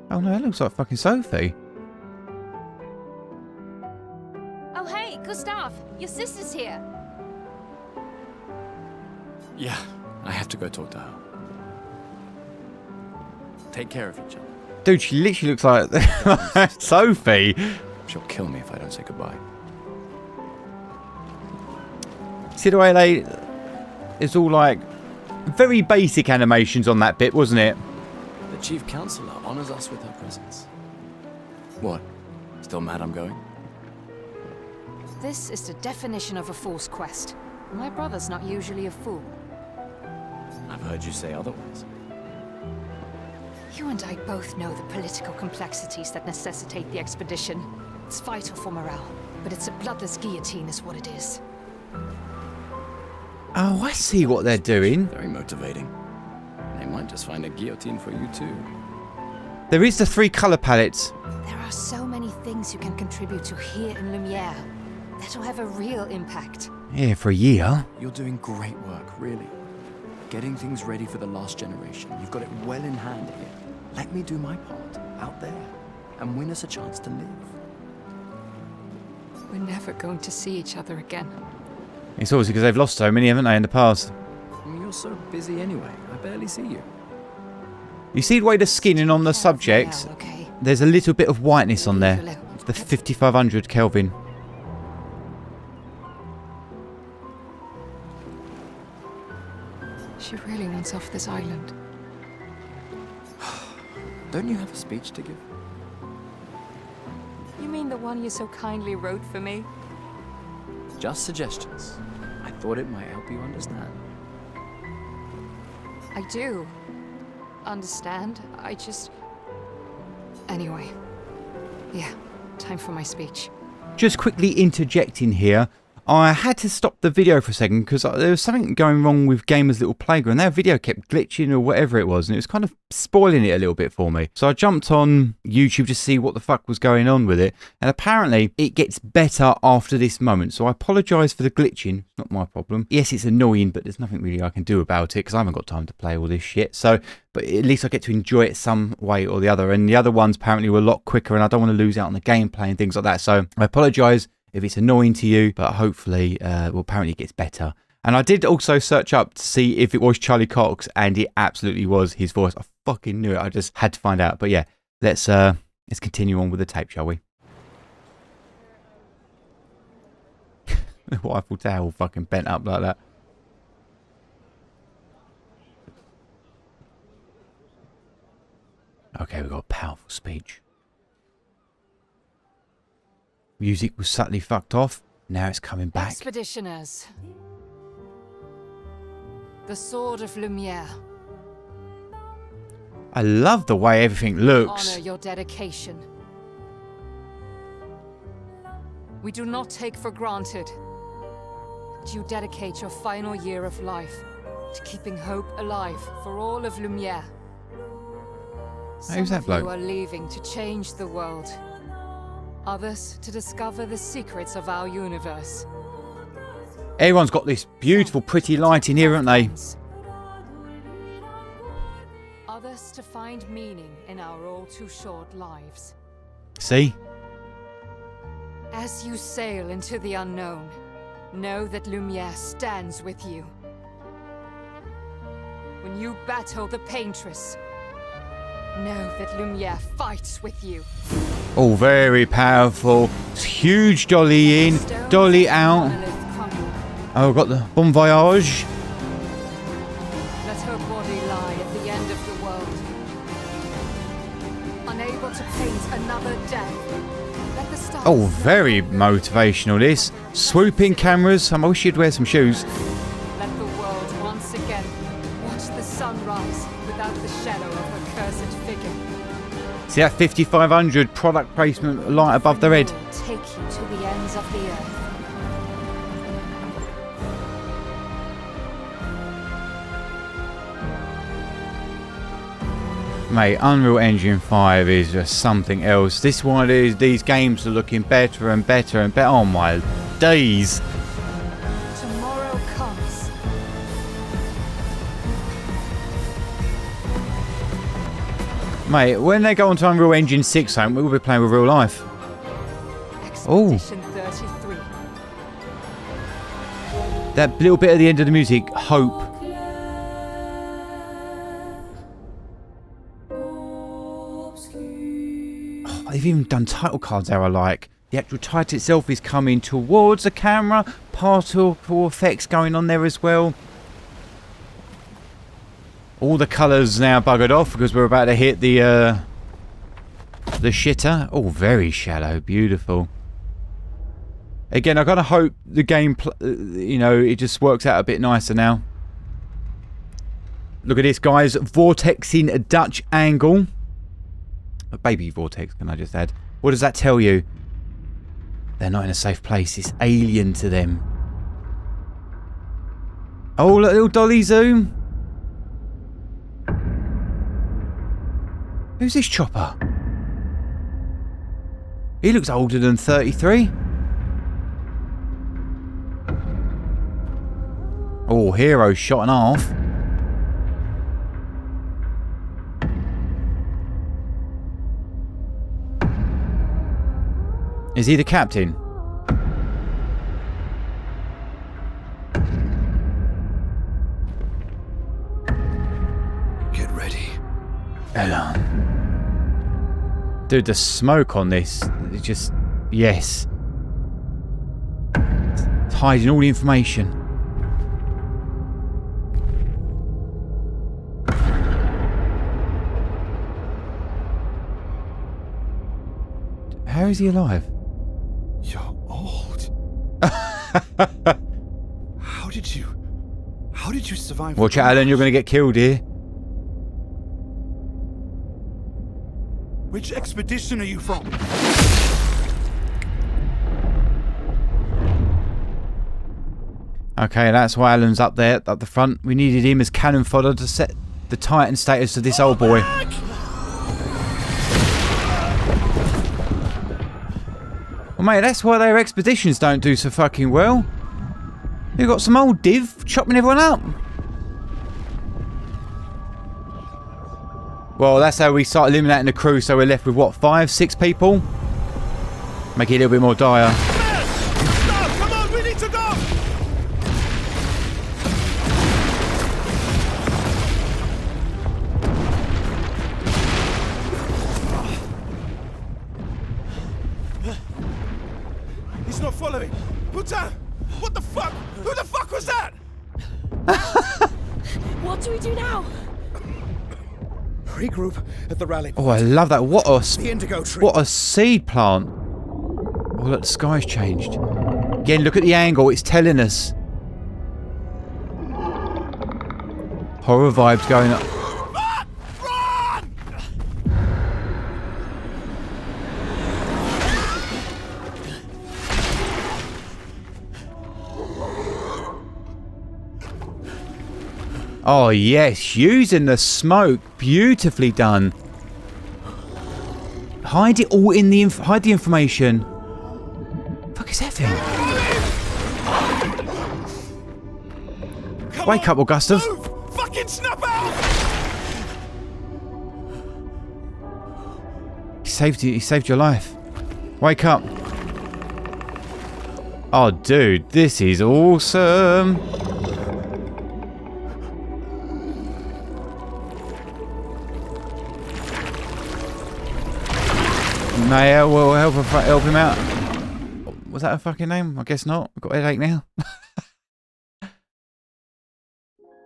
Oh no, it looks like fucking Sophie. Oh hey, Gustav, your sister's here. Yeah, I have to go talk to her. Take care of each other. Dude, she literally looks like Sophie. She'll kill me if I don't say goodbye. See the way they... It's all like... Very basic animations on that bit, wasn't it? The Chief Counselor honors us with her presence. What? Still mad I'm going? This is the definition of a fool's quest. My brother's not usually a fool. I've heard you say otherwise. You and I both know the political complexities that necessitate the expedition. It's vital for morale, but it's a bloodless guillotine is what it is. Oh, I see what they're doing. Very motivating. They might just find a guillotine for you too. There is the 3 colour palettes. There are so many things you can contribute to here in Lumiere that'll have a real impact. Yeah, for a year. You're doing great work, really. Getting things ready for the last generation. You've got it well in hand here. Let me do my part, out there, and win us a chance to live. We're never going to see each other again. It's obviously because they've lost so many, haven't they, in the past? You're so busy anyway. I barely see you. You see the way the skinning on the subject? There's a little bit of whiteness on there. The 5500 Kelvin. She really wants off this island. Don't you have a speech to give? You mean the one you so kindly wrote for me? Just suggestions. I thought it might help you understand. I do understand. I just... Anyway. Yeah, time for my speech. Just quickly interjecting here. I had to stop the video for a second because there was something going wrong with Gamer's Little Playground. Their video kept glitching or whatever it was, and it was kind of spoiling it a little bit for me. So I jumped on YouTube to see what the fuck was going on with it, and apparently it gets better after this moment. So I apologise for the glitching. It's not my problem. Yes, it's annoying, but there's nothing really I can do about it because I haven't got time to play all this shit. So, but at least I get to enjoy it some way or the other. And the other ones apparently were a lot quicker, and I don't want to lose out on the gameplay and things like that. So I apologise if it's annoying to you, but hopefully, well, apparently it gets better. And I did also search up to see if it was Charlie Cox, and it absolutely was his voice. I fucking knew it. I just had to find out. But yeah, let's continue on with the tape, shall we? The Eiffel Tower all fucking bent up like that. Okay, we've got a powerful speech. Music was subtly fucked off. Now it's coming back. Expeditioners. The Sword of Lumiere. I love the way everything looks. Honor your dedication. We do not take for granted that you dedicate your final year of life to keeping hope alive for all of Lumiere. Who's that bloke? Some of you are leaving to change the world. Others to discover the secrets of our universe. Everyone's got this beautiful, pretty light in here, haven't they? Others to find meaning in our all too short lives. See? As you sail into the unknown, know that Lumiere stands with you. When you battle the paintress, know that Lumiere fights with you. Oh, very powerful. It's huge dolly in, dolly out. Oh, got the bon voyage. Let her body lie at the end of the world. Unable to paint another death. Let the stars. Oh, very motivational this. Swooping cameras. I wish you'd wear some shoes. Let the world once again watch the sunrise without the shadow of her cursed figure. See that 5500 product placement light above their head? Take you to the ends of the earth. Mate, Unreal Engine 5 is just something else. This one is, these games are looking better and better and better. Oh my days. Tomorrow comes. Mate, when they go onto Unreal Engine 6, we'll be playing with real life. Oh. Expedition 33. That little bit at the end of the music, hope. Oh, they've even done title cards there I like. The actual title itself is coming towards the camera. Particle effects going on there as well. All the colours now buggered off because we're about to hit the shitter. Oh, very shallow. Beautiful. Again, I gotta hope the game, you know, it just works out a bit nicer now. Look at this, guys. Vortexing a Dutch angle. A baby vortex, can I just add? What does that tell you? They're not in a safe place. It's alien to them. Oh, little dolly zoom. Who's this chopper? He looks older than 33. Oh, hero shot in half. Is he the captain? Get ready. Hello. Dude, the smoke on this, it's just, yes. It's hiding all the information. How is he alive? You're old. How did you survive? Watch out, Alan, you're going to get killed here. Which expedition are you from? Okay, that's why Alan's up there at the front. We needed him as cannon fodder to set the Titan status of this old boy. Well, mate, that's why their expeditions don't do so fucking well. You've got some old div chopping everyone up. Well, that's how we start eliminating the crew, so we're left with, what, 5, 6 people? Make it a little bit more dire. No, come on, we need to go! He's not following. Putain! What the fuck? Who the fuck was that? What do we do now? Regroup at the rally. Oh, I love that. What a seed plant. Oh, look, the sky's changed. Again, look at the angle. It's telling us. Horror vibes going up. Oh yes, using the smoke, beautifully done. Hide it all in the hide the information. Fuck is that thing? Wake up, Augustus. Fucking snap out! He saved your life. Wake up. Oh dude, this is awesome. Maya will help him out. Was that a fucking name? I guess not. I've got a headache now.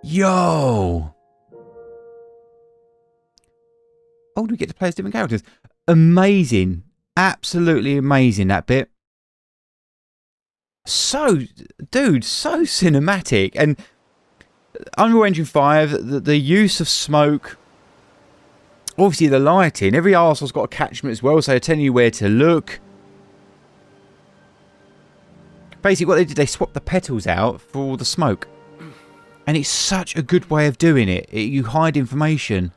Yo! Oh, do we get to play as different characters? Amazing. Absolutely amazing, that bit. So, dude, so cinematic. And Unreal Engine 5, the use of smoke... Obviously the lighting, every arsehole's got a catchment as well, so they're telling you where to look. Basically what they did, they swapped the petals out for all the smoke. And it's such a good way of doing it. You hide information.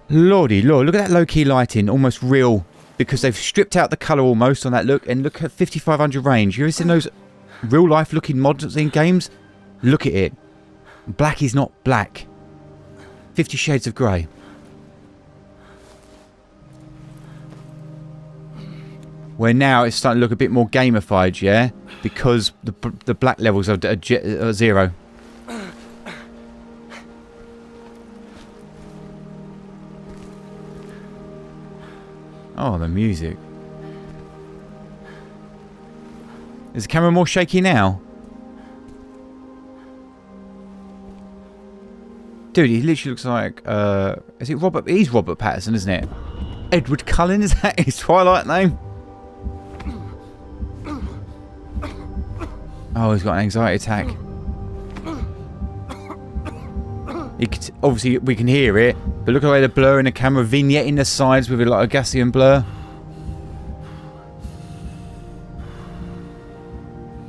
Lordy lord, look at that low-key lighting, almost real. Because they've stripped out the colour almost on that look, and look at 5500 range. You ever seen those real-life looking mods in games? Look at it. Black is not black. 50 Shades of Grey. Where now it's starting to look a bit more gamified, yeah? Because the black levels are 0. Oh, the music. Is the camera more shaky now? Dude, he literally looks like... is it Robert? He's Robert Pattinson, isn't it? Edward Cullen, is that his Twilight name? Oh, he's got an anxiety attack. Obviously, we can hear it, but look at the way the blur in the camera vignetting the sides with a lot of Gaussian blur.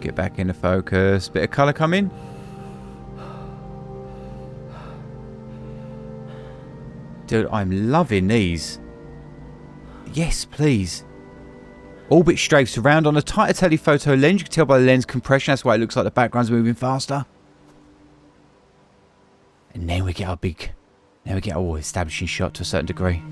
Get back into focus. Bit of colour coming. Dude, I'm loving these. Yes, please. Orbit strafe surround on a tighter telephoto lens. You can tell by the lens compression. That's why it looks like the background's moving faster. And then we get our big... Now we get our establishing shot to a certain degree.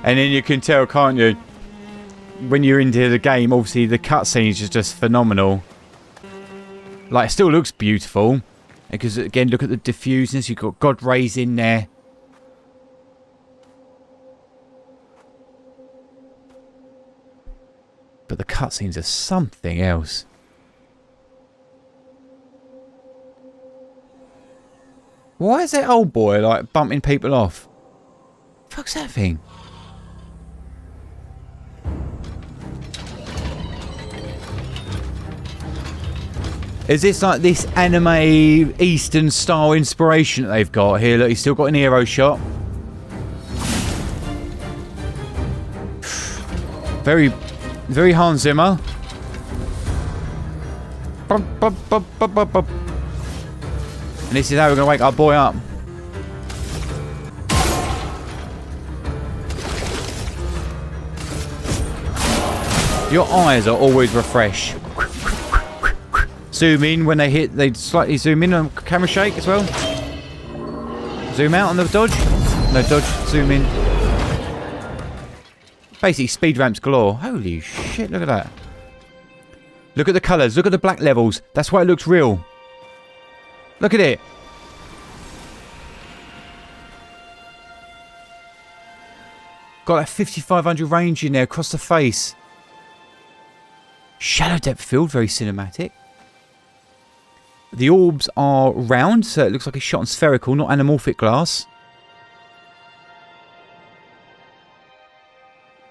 And then you can tell, can't you? When you're into the game, obviously the cutscenes is just phenomenal. Like, it still looks beautiful. Because, again, look at the diffuseness. You've got God rays in there. But the cutscenes are something else. Why is that old boy, like, bumping people off? Fuck's that thing? Is this like this anime Eastern style inspiration that they've got here? Look, he's still got an aero shot. Very, very Hans Zimmer. And this is how we're going to wake our boy up. Your eyes are always refreshed. Zoom in when they hit, they slightly zoom in on camera shake as well. Zoom out on the dodge. No dodge, zoom in. Basically speed ramps galore. Holy shit, look at that. Look at the colours, look at the black levels. That's why it looks real. Look at it. Got that 5500 range in there across the face. Shallow depth field, very cinematic. The orbs are round, so it looks like it's shot on spherical, not anamorphic glass.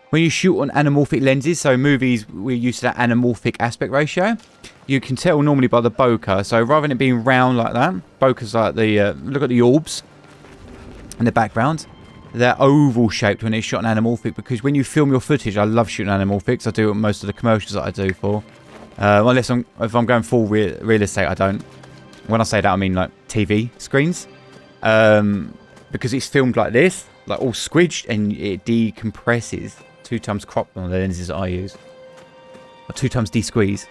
When you shoot on anamorphic lenses, so movies, we're used to that anamorphic aspect ratio. You can tell normally by the bokeh. So rather than it being round like that, bokeh's like the, look at the orbs in the background. They're oval shaped when it's shot on anamorphic, because when you film your footage, I love shooting anamorphics. I do it most of the commercials that I do for. Unless if I'm going full real estate, I don't. When I say that, I mean like TV screens. Because it's filmed like this, like all squidged, and it decompresses. 2 times cropped on the lenses that I use. Or 2 times de-squeeze.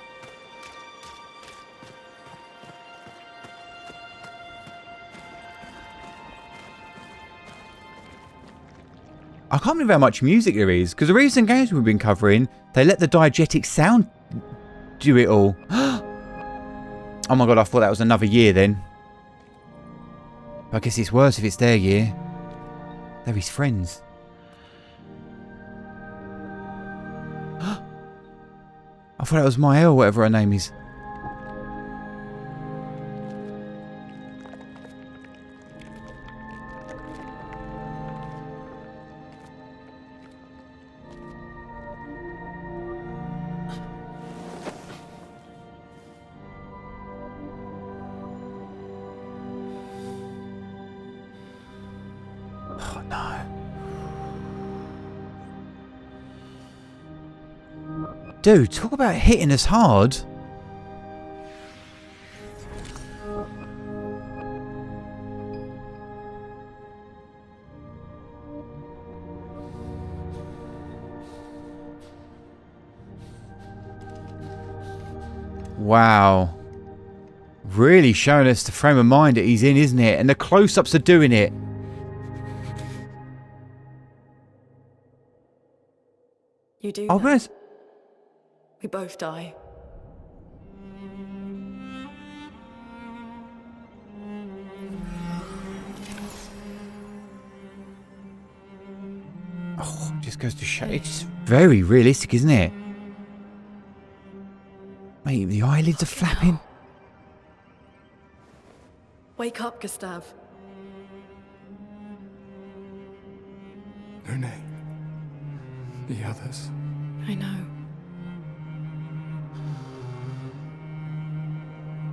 I can't believe how much music there is, because the recent games we've been covering, they let the diegetic sound do it all. Oh my god, I thought that was another year then. But I guess it's worse if it's their year. They're his friends. I thought that was Mael, whatever her name is. Dude, talk about hitting us hard. Wow. Really showing us the frame of mind that he's in, isn't it? And the close-ups are doing it. You do Oh, that. We both die. Oh, just goes to show. It's very realistic, isn't it? Mate, the eyelids are flapping. Wake up, Gustav. Lune. The others. I know.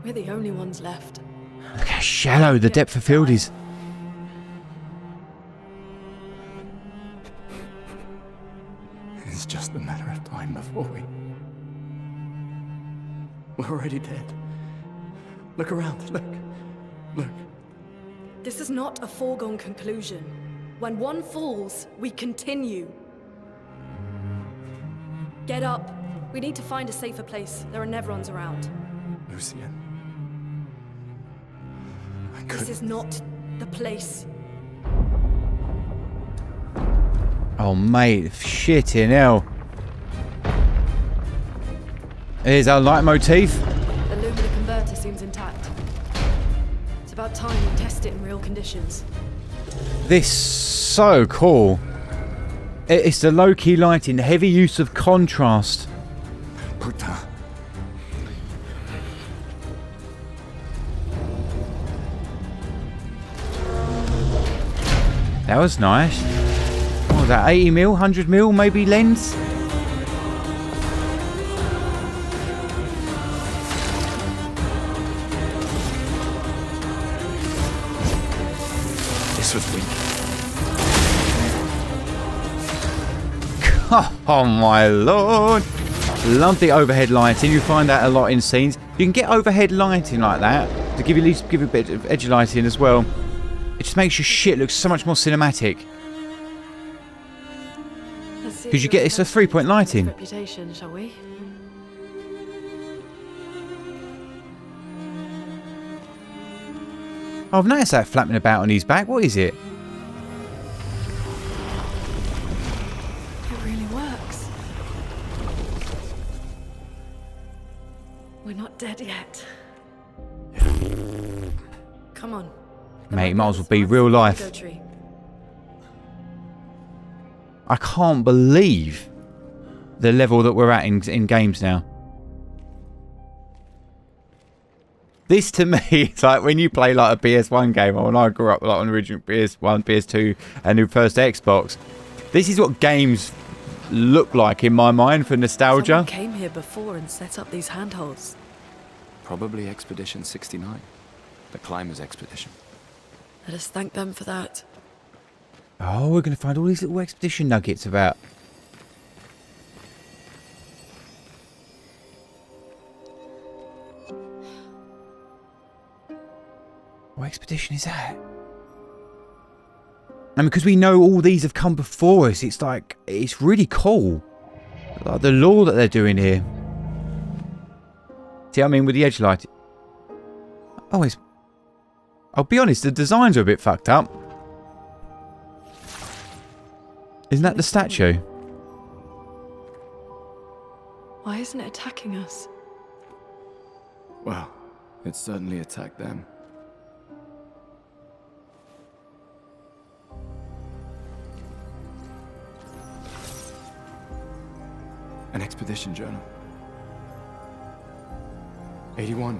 We're the only ones left. Look how shallow the depth of field is. It's just a matter of time before we're already dead. Look around, look. Look. This is not a foregone conclusion. When one falls, we continue. Get up. We need to find a safer place. There are Nevrons around. Lucien. This is not the place. Oh, mate. Shitting hell. Here's our leitmotif. The luminous converter seems intact. It's about time we test it in real conditions. This so cool. It's the low-key lighting, the heavy use of contrast. Putain. That was nice. What was that, 80mm, 100mm maybe lens? This was weak. Oh my lord. Love the overhead lighting. You find that a lot in scenes. You can get overhead lighting like that to give you, at least give you a bit of edge lighting as well. It just makes your shit look so much more cinematic. Because you get, it's a 3-point lighting. Reputation, shall we? I've noticed that flapping about on his back. What is it? It really works. We're not dead yet. Come on. Mate, it might as well be real life. I can't believe the level that we're at in games now. This to me, it's like when you play like a PS1 game, or when I grew up like on the original PS1, PS2 and the first Xbox. This is what games look like in my mind for nostalgia. Someone came here before and set up these handholds. Probably Expedition 69. The Climbers Expedition. Let us thank them for that. Oh, we're going to find all these little expedition nuggets about. What expedition is that? And because we know all these have come before us, it's like, it's really cool. Like the lore that they're doing here. See what I mean with the edge light? Oh, it's... I'll be honest, the designs are a bit fucked up. Isn't that the statue? Why isn't it attacking us? Well, it certainly attacked them. An expedition journal. 81.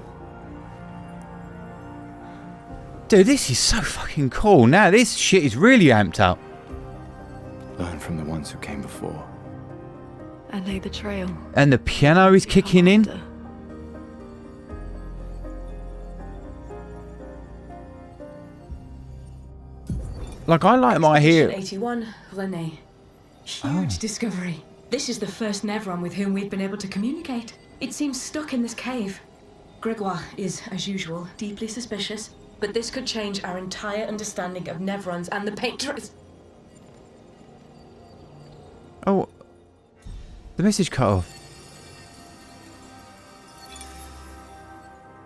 Dude, this is so fucking cool. Now this shit is really amped up. Learn from the ones who came before. And lay the trail. And the piano is kicking in. Like, I like my hero. 81, René. Huge discovery. This is the first Nevron with whom we've been able to communicate. It seems stuck in this cave. Gregoire is, as usual, deeply suspicious, but this could change our entire understanding of Nevrons and the paintress. Oh, the message cut off.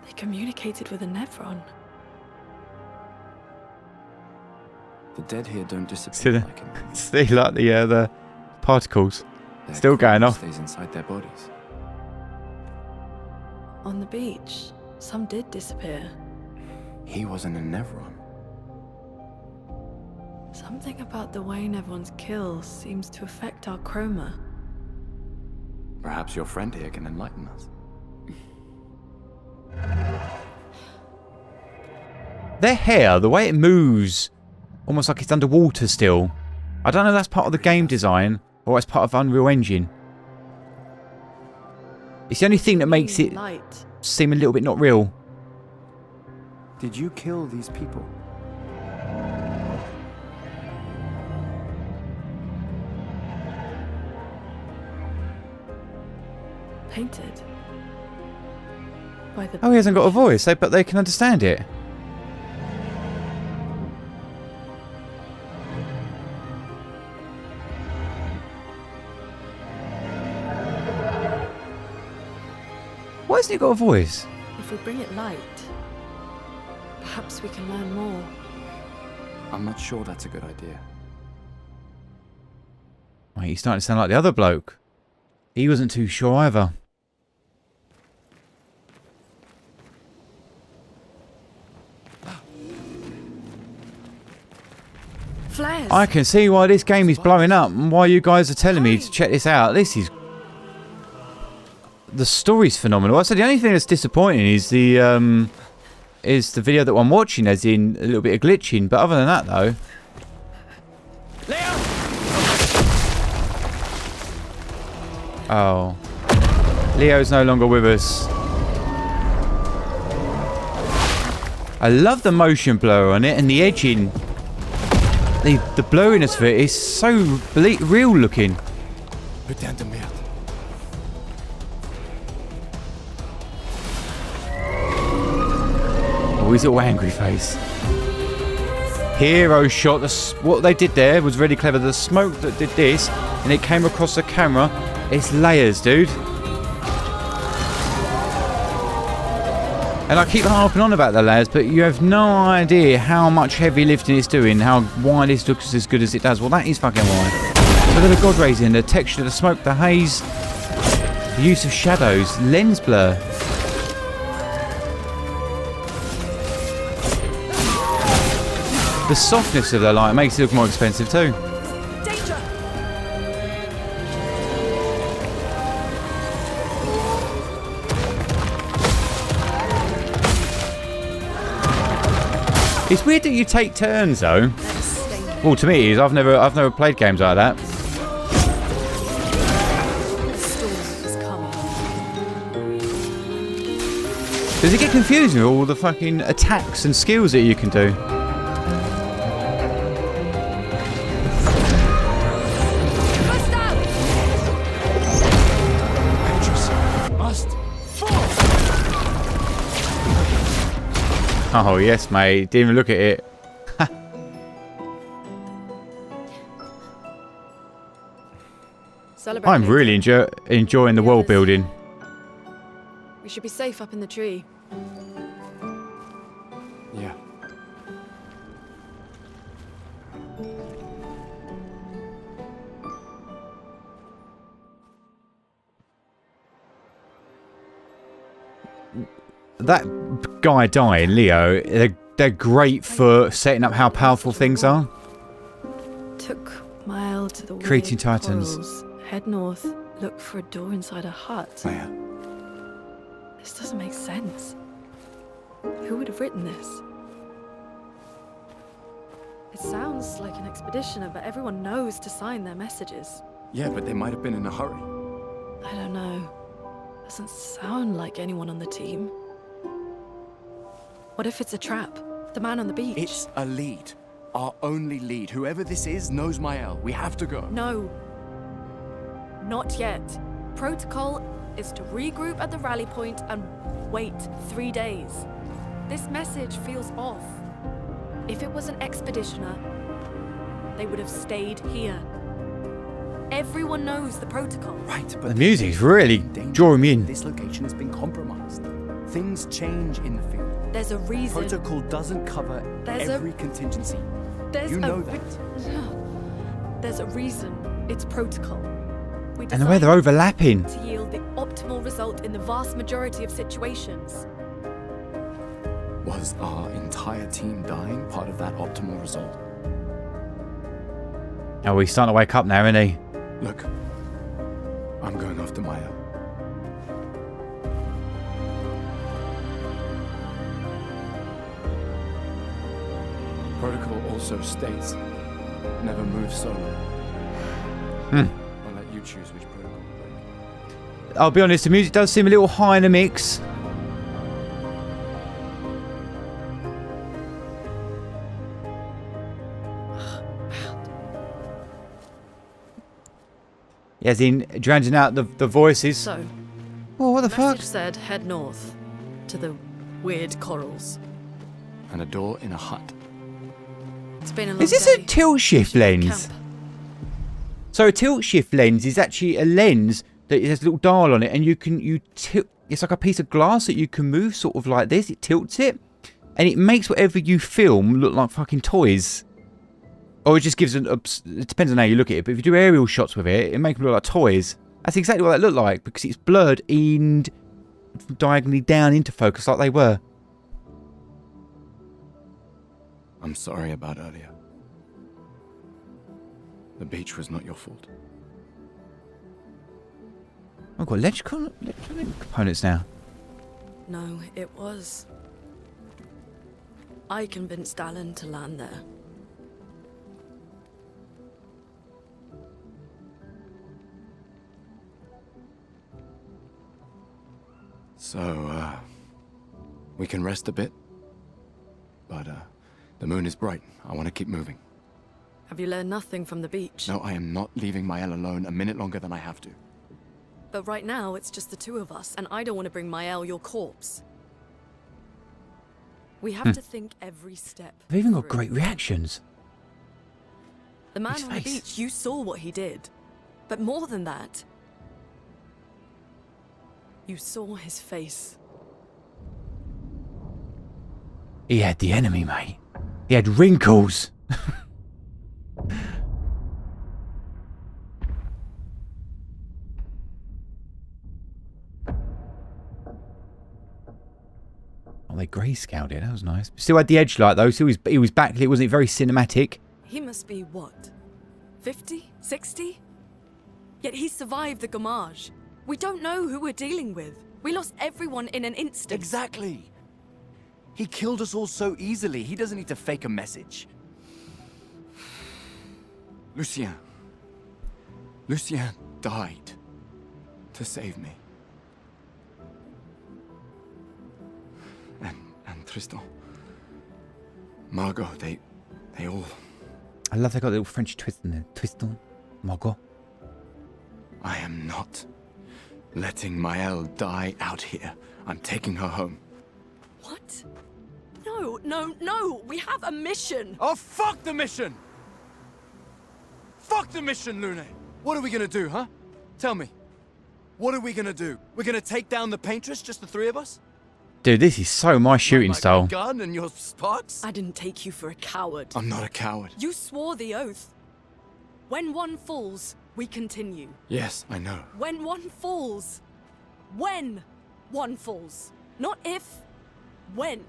They communicated with a Nevron. The dead here don't disappear like him. See, like the particles still going off. Stays inside their bodies. On the beach, some did disappear. He wasn't a Nevron. Something about the way Nevrons kill seems to affect our chroma. Perhaps your friend here can enlighten us. Their hair, the way it moves, almost like it's underwater still. I don't know if that's part of the game design or it's part of Unreal Engine. It's the only thing that makes it seem a little bit not real. Did you kill these people? Painted by the... Oh, he hasn't got a voice, but they can understand it. Why hasn't he got a voice? If we bring it light, perhaps we can learn more. I'm not sure that's a good idea. Wait, he's starting to sound like the other bloke. He wasn't too sure either. Flares. I can see why this game is blowing up and why you guys are telling me to check this out. This is... The story's phenomenal. I said the only thing that's disappointing is the video that I'm watching, as in a little bit of glitching. But other than that, though... Oh. Leo's no longer with us. I love the motion blur on it and the edging. The blurriness of it is so real looking. Putain de merde. Oh, his little angry face. Hero shot. What they did there was really clever. The smoke that did this, and it came across the camera. It's layers, dude. And I keep harping on about the layers, but you have no idea how much heavy lifting it's doing, why this looks as good as it does. Well, that is fucking why. Look at the god rays in, the texture, the smoke, the haze, the use of shadows, lens blur. The softness of the light makes it look more expensive too. Danger! It's weird that you take turns though. Well, to me it is. I've never played games like that. Does it get confusing with all the fucking attacks and skills that you can do? Oh yes, mate. Didn't even look at it. Celebrate. I'm really enjoying the world building. We should be safe up in the tree. Yeah. That guy dying, Leo, they're great for setting up how powerful things are. Took mile to the Creating weird Titans. corals. Head north. Look for a door inside a hut. Yeah. This doesn't make sense. Who would have written this? It sounds like an expeditioner, but everyone knows to sign their messages. Yeah, but they might have been in a hurry. I don't know. Doesn't sound like anyone on the team. What if it's a trap? The man on the beach? It's a lead. Our only lead. Whoever this is knows Mael. We have to go. No. Not yet. Protocol is to regroup at the rally point and wait 3 days. This message feels off. If it was an expeditioner, they would have stayed here. Everyone knows the protocol. Right, but The music's really drawing me in. This location has been compromised. Things change in the field. There's a reason. Protocol doesn't cover There's every contingency. You know that. There's a reason. It's protocol. We And the way they're overlapping. to yield the optimal result in the vast majority of situations. Was our entire team dying part of that optimal result? Oh, he's starting to wake up now, isn't he? Look, I'm going after Maya. Protocol also states, never move solo. I'll let you choose which protocol to break. I'll be honest, the music does seem a little high in the mix. As in drowning out the voices. So, oh, what the fuck? message said head north to the weird corals. And a door in a hut. It's been a long Is this day. a tilt shift lens? So a tilt shift lens is actually a lens that has a little dial on it, and you tilt. It's like a piece of glass that you can move, sort of like this. It tilts it, and it makes whatever you film look like fucking toys. Or it just gives it depends on how you look at it. But if you do aerial shots with it, it makes them look like toys. That's exactly what that looked like, because it's blurred and diagonally down into focus like they were. I'm sorry about earlier. The beach was not your fault. I've got electronic components now. No, it was. I convinced Alan to land there. So, we can rest a bit. But, the moon is bright. I want to keep moving. Have you learned nothing from the beach? No, I am not leaving Mael alone a minute longer than I have to. But right now, it's just the two of us, and I don't want to bring Mael your corpse. We have to think every step. They've even got great reactions. The man on the beach, you saw what he did. But more than that, you saw his face. He had the enemy, mate. He had wrinkles. Oh, they grayscaled it. That was nice. Still had the edge light though. So he was backlit. Wasn't it very cinematic? He must be what? 50? 60? Yet he survived the Gommage. We don't know who we're dealing with. We lost everyone in an instant. Exactly. He killed us all so easily. He doesn't need to fake a message. Lucien. Lucien died to save me. And Tristan. Margot, they all... I love they got a little French twist in there. Tristan, Margot. I am not letting Mael die out here. I'm taking her home. What? No, no, no! We have a mission! Oh, fuck the mission! Fuck the mission, Lune! What are we gonna do, huh? Tell me. What are we gonna do? We're gonna take down the paintress, just the three of us? Dude, this is so my shooting style. My gun and your sparks? I didn't take you for a coward. I'm not a coward. You swore the oath. When one falls, we continue. Yes, I know. When one falls. When one falls. Not if. When.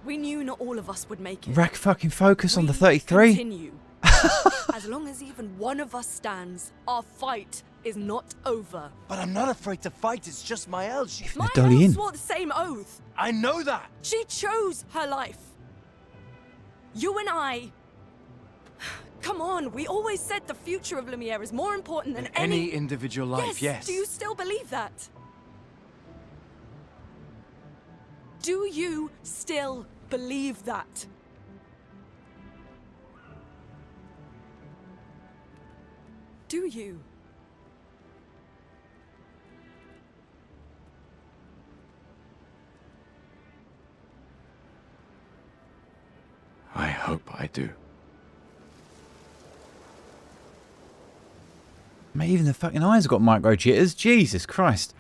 We knew not all of us would make it. Rack fucking focus on the 33. Continue. As long as even one of us stands, our fight is not over. But I'm not afraid to fight, it's just Mael. Mael swore the same oath. I know that. She chose her life. You and I... Come on, we always said the future of Lumiere is more important than any individual life, yes. Do you still believe that? Do you still believe that? Do you? I hope I do. Mate, even the fucking eyes have got micro jitters. Jesus Christ.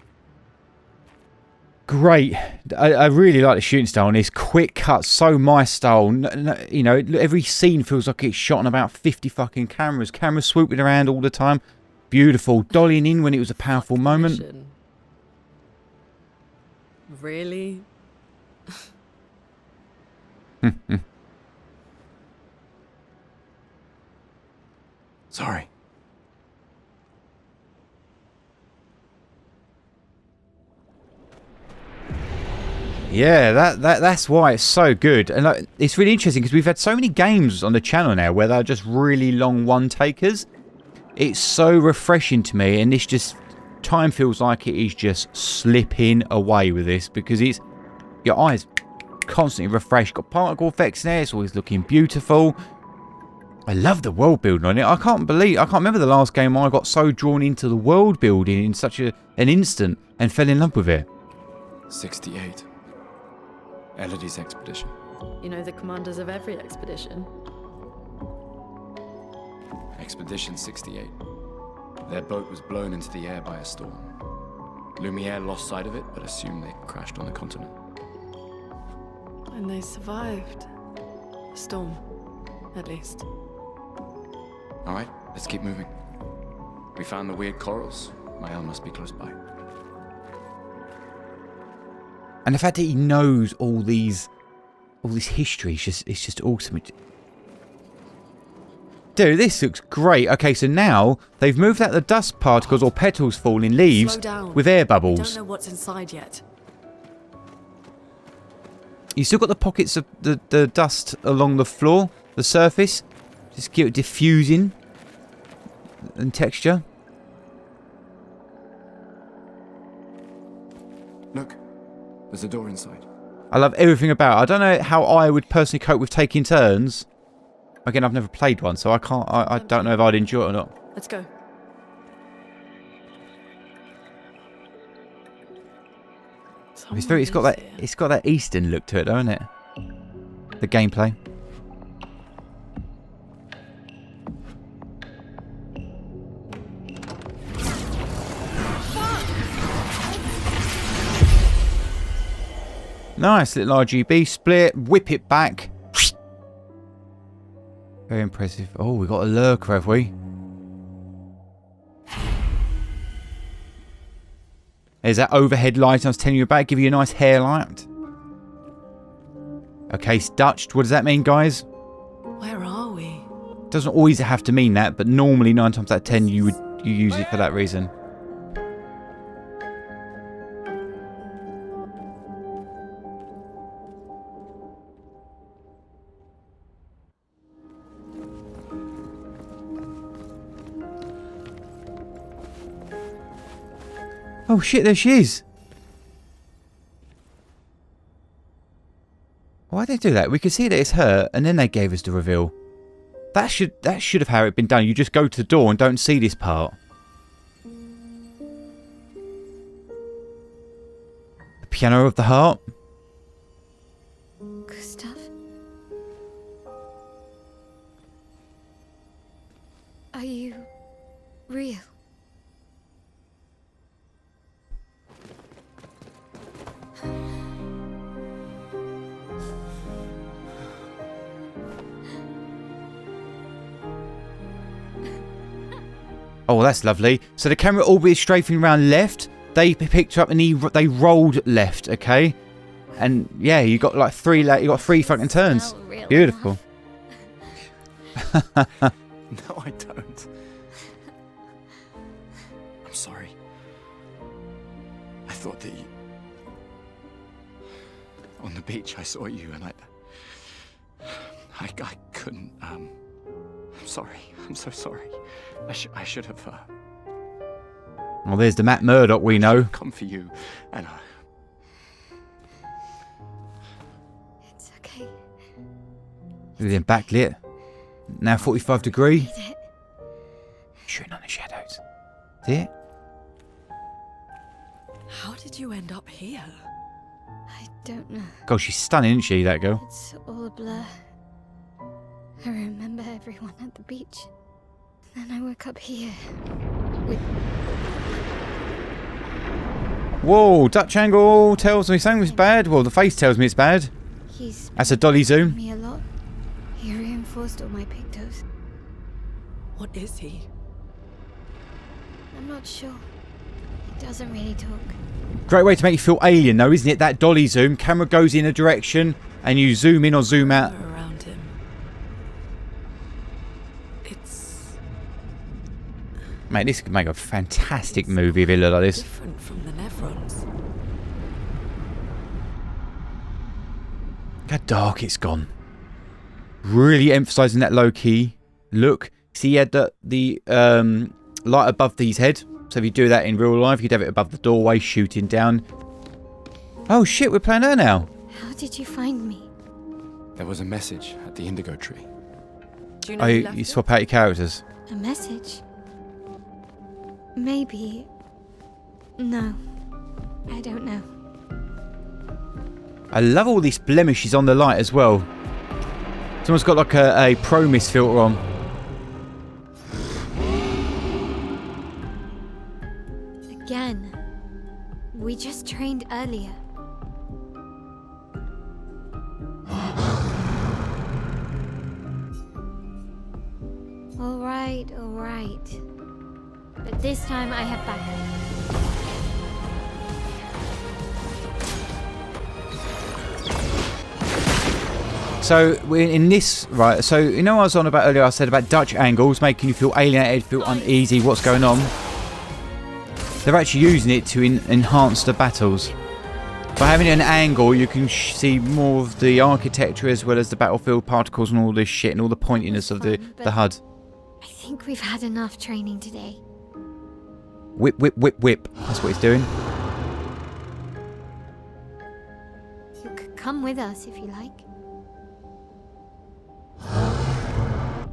Great. I really like the shooting style on this. Quick cuts, so my style. You know, every scene feels like it's shot on about 50 fucking cameras. Cameras swooping around all the time. Beautiful. Dollying in when it was a powerful moment. Really? Sorry. Yeah, that's why it's so good. And like, it's really interesting because we've had so many games on the channel now where they're just really long one-takers. It's so refreshing to me, and this just... time feels like it is just slipping away with this because it's... your eyes constantly refreshed. Got particle effects there, it's always looking beautiful. I love the world building on it. I can't remember the last game I got so drawn into the world building in such an instant and fell in love with it. 68. Elodie's expedition. You know the commanders of every expedition. Expedition 68. Their boat was blown into the air by a storm. Lumiere lost sight of it, but assumed they crashed on the continent. And they survived. A storm, at least. Alright, let's keep moving. We found the weird corals. Mael must be close by. And the fact that he knows all this history, it's just awesome. Dude, this looks great. Okay, so now they've moved out the dust particles or petals falling leaves with air bubbles. We don't know what's inside yet. You still got the pockets of the dust along the floor, the surface. Just keep it diffusing and texture. Look, there's a door inside. I love everything about it. I don't know how I would personally cope with taking turns. Again, I've never played one, so I can't. I don't know if I'd enjoy it or not. Let's go. It's got that Eastern look to it, though, isn't it? The gameplay. Nice little RGB split. Whip it back. Very impressive. Oh, we got a lurker, have we? There's that overhead light I was telling you about. Give you a nice hair light. Okay, it's Dutched. What does that mean, guys? Where are we? Doesn't always have to mean that, but normally 9 times out of 10 you use it for that reason. Oh shit, there she is. Why'd they do that? We could see that it's her, and then they gave us the reveal. That should have how it been done. You just go to the door and don't see this part. The piano of the heart. Gustav? Are you real? Oh, that's lovely. So the camera always strafing around left. They picked her up and they rolled left, okay? And yeah, you got like three fucking turns. Beautiful. No, I don't. I'm sorry. I thought that you... On the beach, I saw you and I couldn't, I'm sorry. I'm so sorry. I should have, Well, there's the Matt Murdock we know. come for you, and It's okay. Then backlit. Now 45 degree. Shooting on the shadows. See it? How did you end up here? I don't know. God, she's stunning, isn't she, that girl? It's all a blur. I remember everyone at the beach. Then I woke up here. With... Whoa, Dutch angle tells me something's bad. Well, the face tells me it's bad. That's a dolly zoom. Me a lot. He reinforced all my pictos. What is he? I'm not sure. He doesn't really talk. Great way to make you feel alien, though, isn't it? That dolly zoom. Camera goes in a direction, and you zoom in or zoom out. Around him. It's... Mate, this could make a fantastic movie if it looked like this. different from the Nevrons. Look how dark it's gone. Really emphasising that low-key look. See, he had the light above his head. So if you do that in real life, you'd have it above the doorway, shooting down. Oh shit, we're playing her now. How did you find me? there was a message at the indigo tree. Do you know you swap out your characters? A message? Maybe. No. I don't know. I love all these blemishes on the light as well. Someone's got like a Pro Mist filter on. Again. We just trained earlier. All right. But this time I have backup. So we're in this, right, so you know what I was on about earlier, I said about Dutch angles, making you feel alienated, feel uneasy, what's going on? They're actually using it to enhance the battles. By having an angle, you can see more of the architecture as well as the battlefield particles and all this shit and all the pointiness of the HUD. I think we've had enough training today. Whip, whip, whip, whip. That's what he's doing. You could come with us if you like.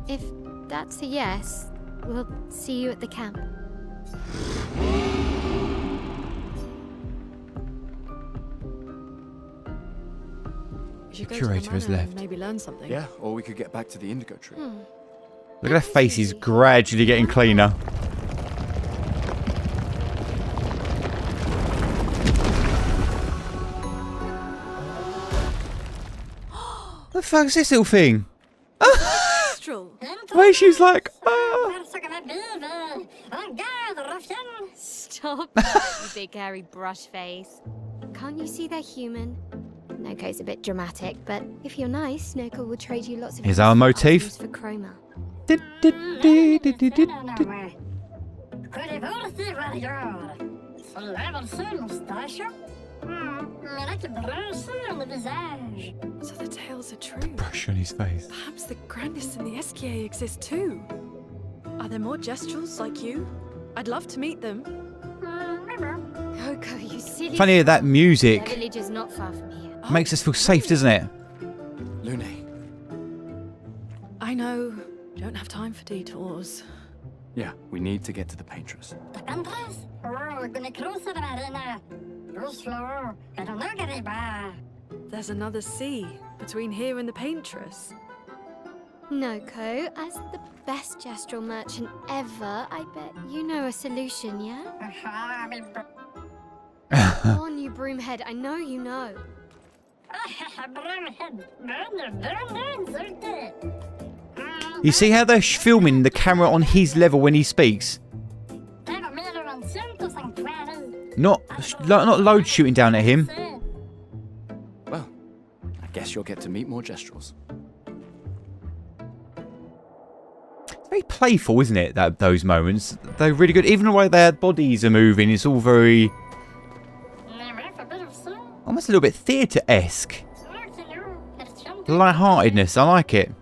If that's a yes, we'll see you at the camp. Curator has left. Maybe learn something. Yeah, or we could get back to the Indigo tree. Look at her face, is gradually getting cleaner. What the fuck is this little thing? The way she's like, ah. Stop, you big hairy brush face. Can't you see they're human? Noko's a bit dramatic, but if you're nice, Noko will trade you lots of Here's our motif. for chroma. So the tales are true. Brush on his face. Perhaps the grandest in the SKA exist too. Are there more gestrels like you? I'd love to meet them. Noko, you silly. Funny that music Their village is not far from here. makes us feel safe, doesn't it? Lune. I know. Don't have time for detours. Yeah, we need to get to the paintress. The paintress? Oh, we're gonna cross the marina. Go slow. I don't know, Gariba. There's another sea between here and the paintress. Noko, as the best gestural merchant ever, I bet you know a solution, yeah? Come on, you broomhead, I know you know. You see how they're filming the camera on his level when he speaks? Not load shooting down at him. Well, I guess you'll get to meet more gestrels. It's very playful, isn't it? Those moments, they're really good. Even the way their bodies are moving, it's all very almost a little bit theatre-esque. Light-heartedness, I like it.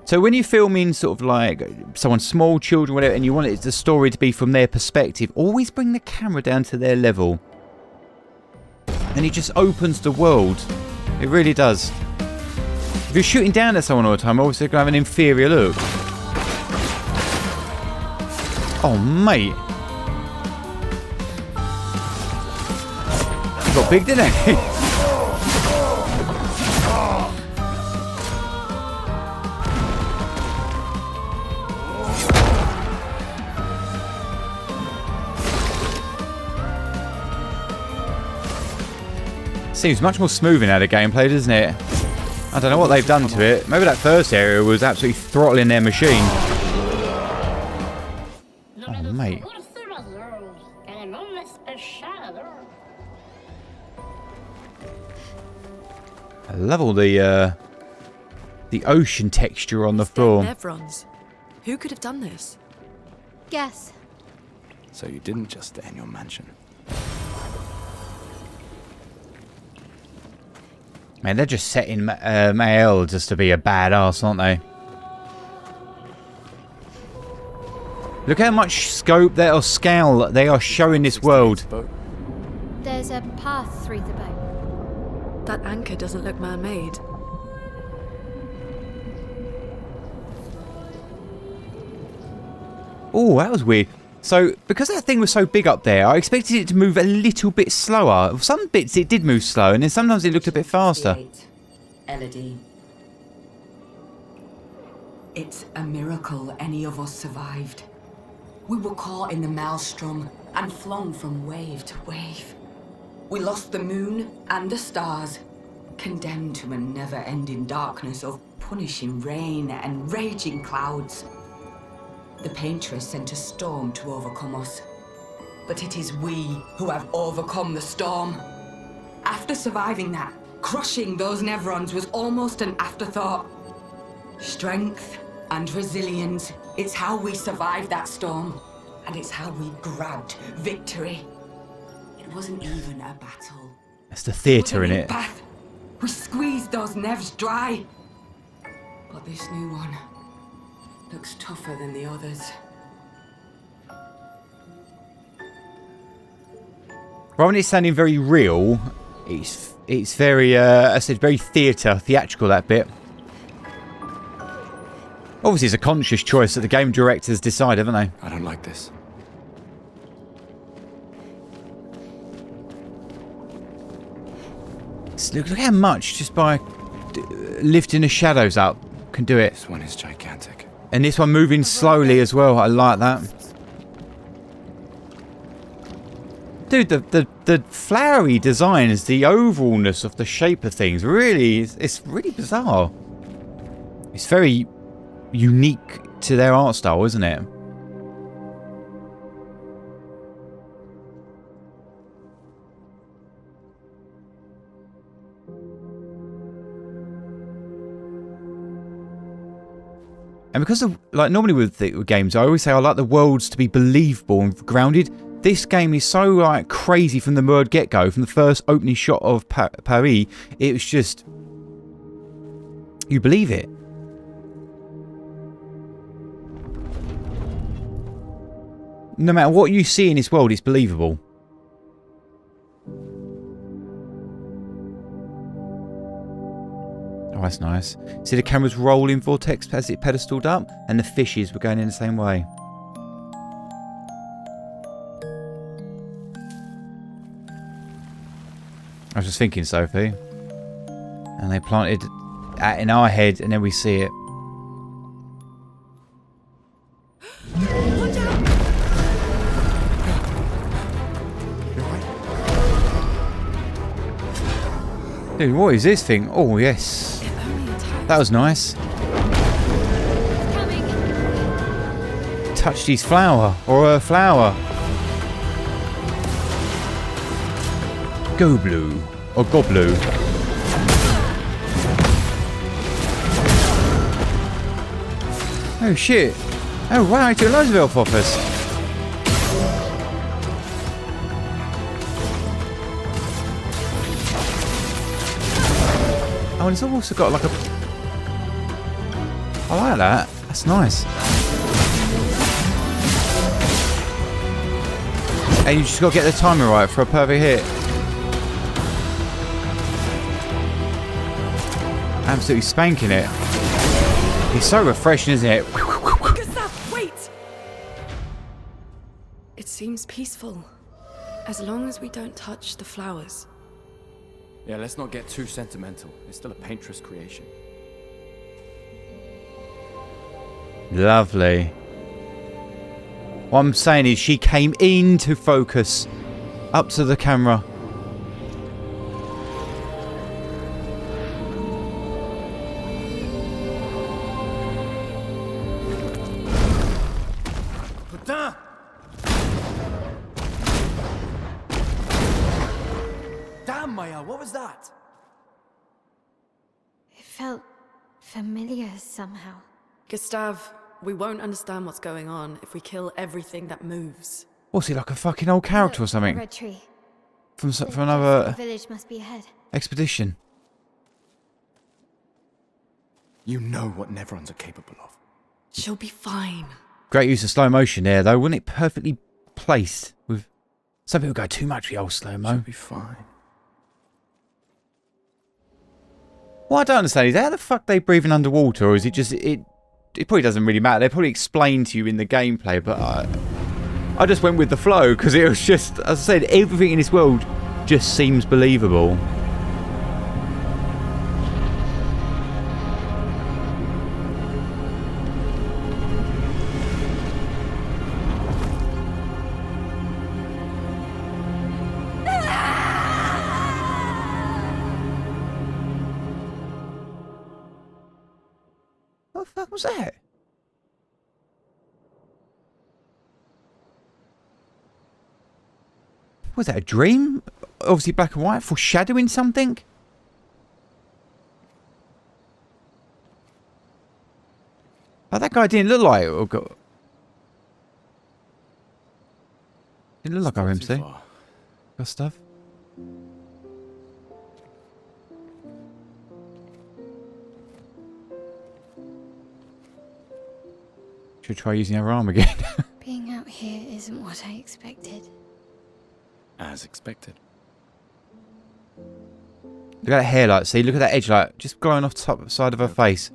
So when you're filming sort of like someone small, children, whatever, and you want the story to be from their perspective, always bring the camera down to their level. And it just opens the world. It really does. If you're shooting down at someone all the time, obviously they're going to have an inferior look. Oh, mate. He got big, didn't he? Seems much more smooth in the gameplay, doesn't it? I don't know what they've done to it. Maybe that first area was absolutely throttling their machine. Oh, mate. I love all the ocean texture on the floor. Nevrons. Who could have done this? Guess. So you didn't just stay in your mansion. Man, they're just setting Mael just to be a badass, aren't they? Look how much scope or scale they are showing this world. There's a path through the boat. That anchor doesn't look man-made. Oh, that was weird. So, because that thing was so big up there, I expected it to move a little bit slower. Some bits it did move slow, and then sometimes it looked a bit faster. Elodie. It's a miracle any of us survived. We were caught in the maelstrom and flung from wave to wave. We lost the moon and the stars, condemned to a never-ending darkness of punishing rain and raging clouds. The paintress sent a storm to overcome us. But it is we who have overcome the storm. After surviving that, crushing those Nevrons was almost an afterthought. Strength and resilience, it's how we survived that storm. And it's how we grabbed victory. It wasn't even a battle. That's the theatre in it. Path. We squeezed those Nevs dry. But this new one looks tougher than the others. Rather than it sounding very real, it's very, I said, very theatrical, that bit. Obviously, it's a conscious choice that the game directors decide, haven't they? I don't like this. Look how much just by lifting the shadows up can do it. This one is gigantic. And this one moving slowly as well. I like that. Dude, the flowery designs, the ovalness of the shape of things, really, it's really bizarre. It's very unique to their art style, isn't it? And because of, like, normally with games, I always say I like the worlds to be believable and grounded. This game is so, like, crazy from the word get-go, from the first opening shot of Paris. It was just, you believe it. No matter what you see in this world, it's believable. Oh, that's nice. See the camera's rolling vortex as it pedestaled up, and the fishes were going in the same way. I was just thinking, Sophie. And they planted that in our head, and then we see it. Dude, what is this thing? Oh, yes. That was nice. Touched his flower, or her flower. Go Blue, or Go Blue. Oh shit. Oh wow, I took loads of elf off us. Oh, and it's also got like a... I like that. That's nice. And you just got to get the timing right for a perfect hit. Absolutely spanking it. It's so refreshing, isn't it? Gustav, wait! It seems peaceful. As long as we don't touch the flowers. Yeah, let's not get too sentimental. It's still a paintress creation. Lovely. What I'm saying is she came into focus. Up to the camera. Putain! Damn, Maya, what was that? It felt familiar somehow. Gustav, we won't understand what's going on if we kill everything that moves. What's he, like a fucking old character or something? A red tree. From another village must be ahead. expedition. You know what Nevrons are capable of. She'll be fine. Great use of slow motion there, though. Wasn't it perfectly placed? With some people go too much with the old slow mo. She'll be fine. What I don't understand is how the fuck they breathing underwater, or is it just it probably doesn't really matter. They probably explain to you in the gameplay, but I just went with the flow because it was just, as I said, everything in this world just seems believable. What the fuck was that? Was that a dream? Obviously black and white, foreshadowing something? Oh, that guy didn't look like it. Didn't look like our MC. Gustav. Should try using our arm again. Being out here isn't what I expected. As expected. Look at that hair light. See, look at that edge light. Just glowing off the top side of her face.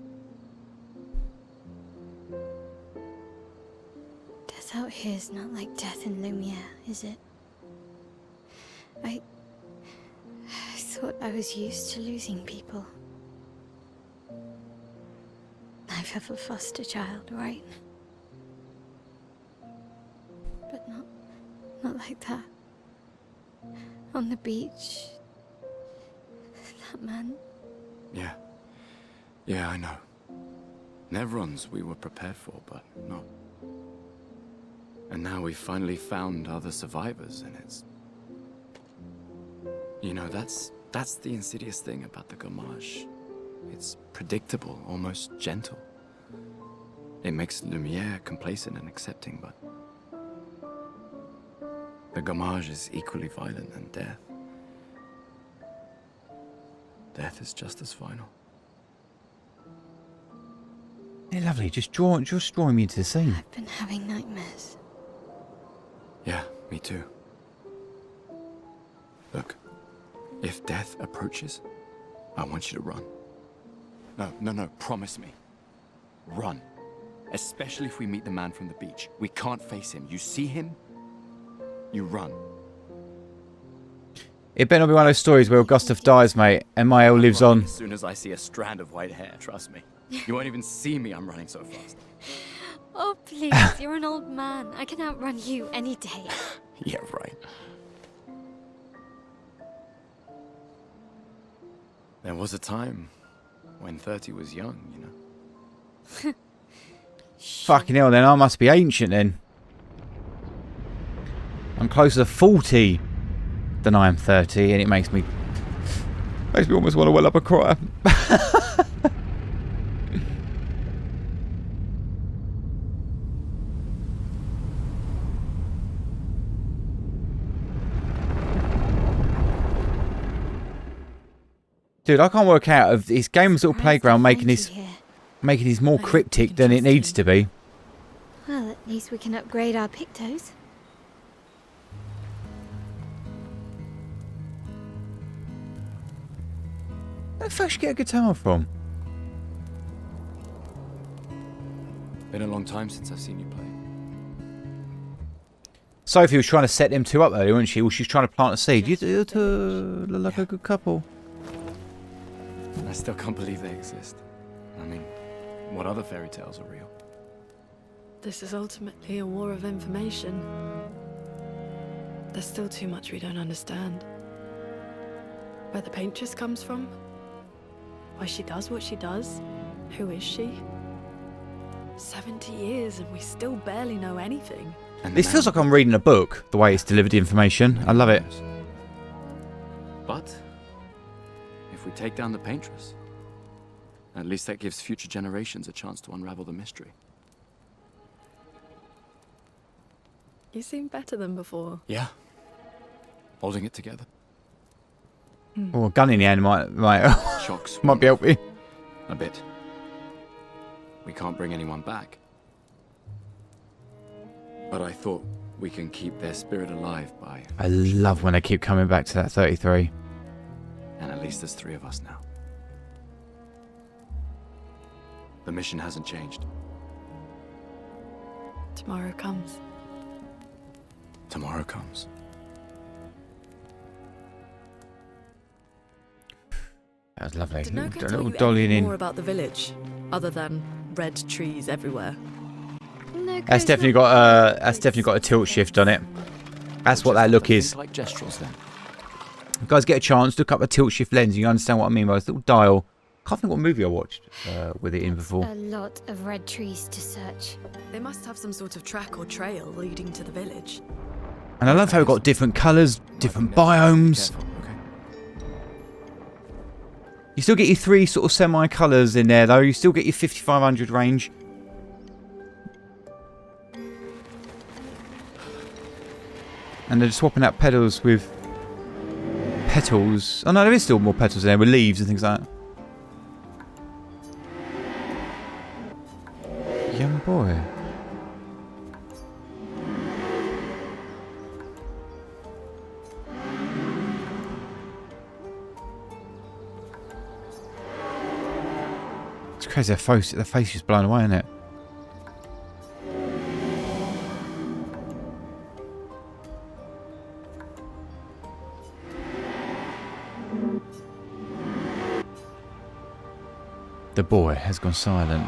is not like death in Lumiere, is it? I thought I was used to losing people. I've had a foster child, right? But not like that. On the beach, that man. Yeah. Yeah, I know. Nevrons we were prepared for, but not. And now we've finally found other survivors, and it's... You know, that's the insidious thing about the Gommage. It's predictable, almost gentle. It makes Lumiere complacent and accepting, but... The Gommage is equally violent than death. Death is just as final. Yeah, lovely. Just drawing me into the scene. I've been having nightmares. Yeah, me too. Look, if death approaches, I want you to run. No, promise me. Run. Especially if we meet the man from the beach. We can't face him. You see him, you run. It better not be one of those stories where Gustav dies, mate, and Mael lives on. As soon as I see a strand of white hair, trust me. You won't even see me, I'm running so fast. Oh, please, you're an old man. I can outrun you any day. Yeah, right. There was a time when 30 was young, you know. Fucking hell, then I must be ancient then. I'm closer to 40 than I am 30, and it makes me almost want to well up a cry. Dude, I can't work out if this game's little playground making this more cryptic than it needs to be. Well, at least we can upgrade our pictos. Where the fuck did you get a guitar from? Been a long time since I've seen you play. Sophie was trying to set them two up earlier, wasn't she? Well, she was trying to plant a seed. You two look like a good couple. I still can't believe they exist. I mean, what other fairy tales are real? This is ultimately a war of information. There's still too much we don't understand. Where the paintress comes from? Why she does what she does? Who is she? 70 years and we still barely know anything. And this feels like I'm reading a book, the way it's delivered the information. I love it. But if we take down the paintress, at least that gives future generations a chance to unravel the mystery. You seem better than before. Yeah. Holding it together. Oh, a gun in the hand might Shocks. might be helping. A bit. We can't bring anyone back. But I thought we can keep their spirit alive by... I love when they keep coming back to that 33. And at least there's 3 of us now. The mission hasn't changed. Tomorrow comes. Tomorrow comes. That was lovely. Did Noko Little tell you dollying anything in. more about the village, other than red trees everywhere? That's definitely got a tilt shift on it. That's what that look is. Like gestuals then. You guys get a chance, look up a tilt shift lens. You understand what I mean by this little dial. Can't think what movie I watched with it in before. A lot of red trees to search. They must have some sort of track or trail leading to the village. And I love how we've got different colours, different biomes. You still get your 3 sort of semi-colours in there though. You still get your 5500 range. And they're swapping out petals with petals. Oh no, there is still more petals in there with leaves and things like that. Young boy. It's crazy, their face is blown away, isn't it? The boy has gone silent.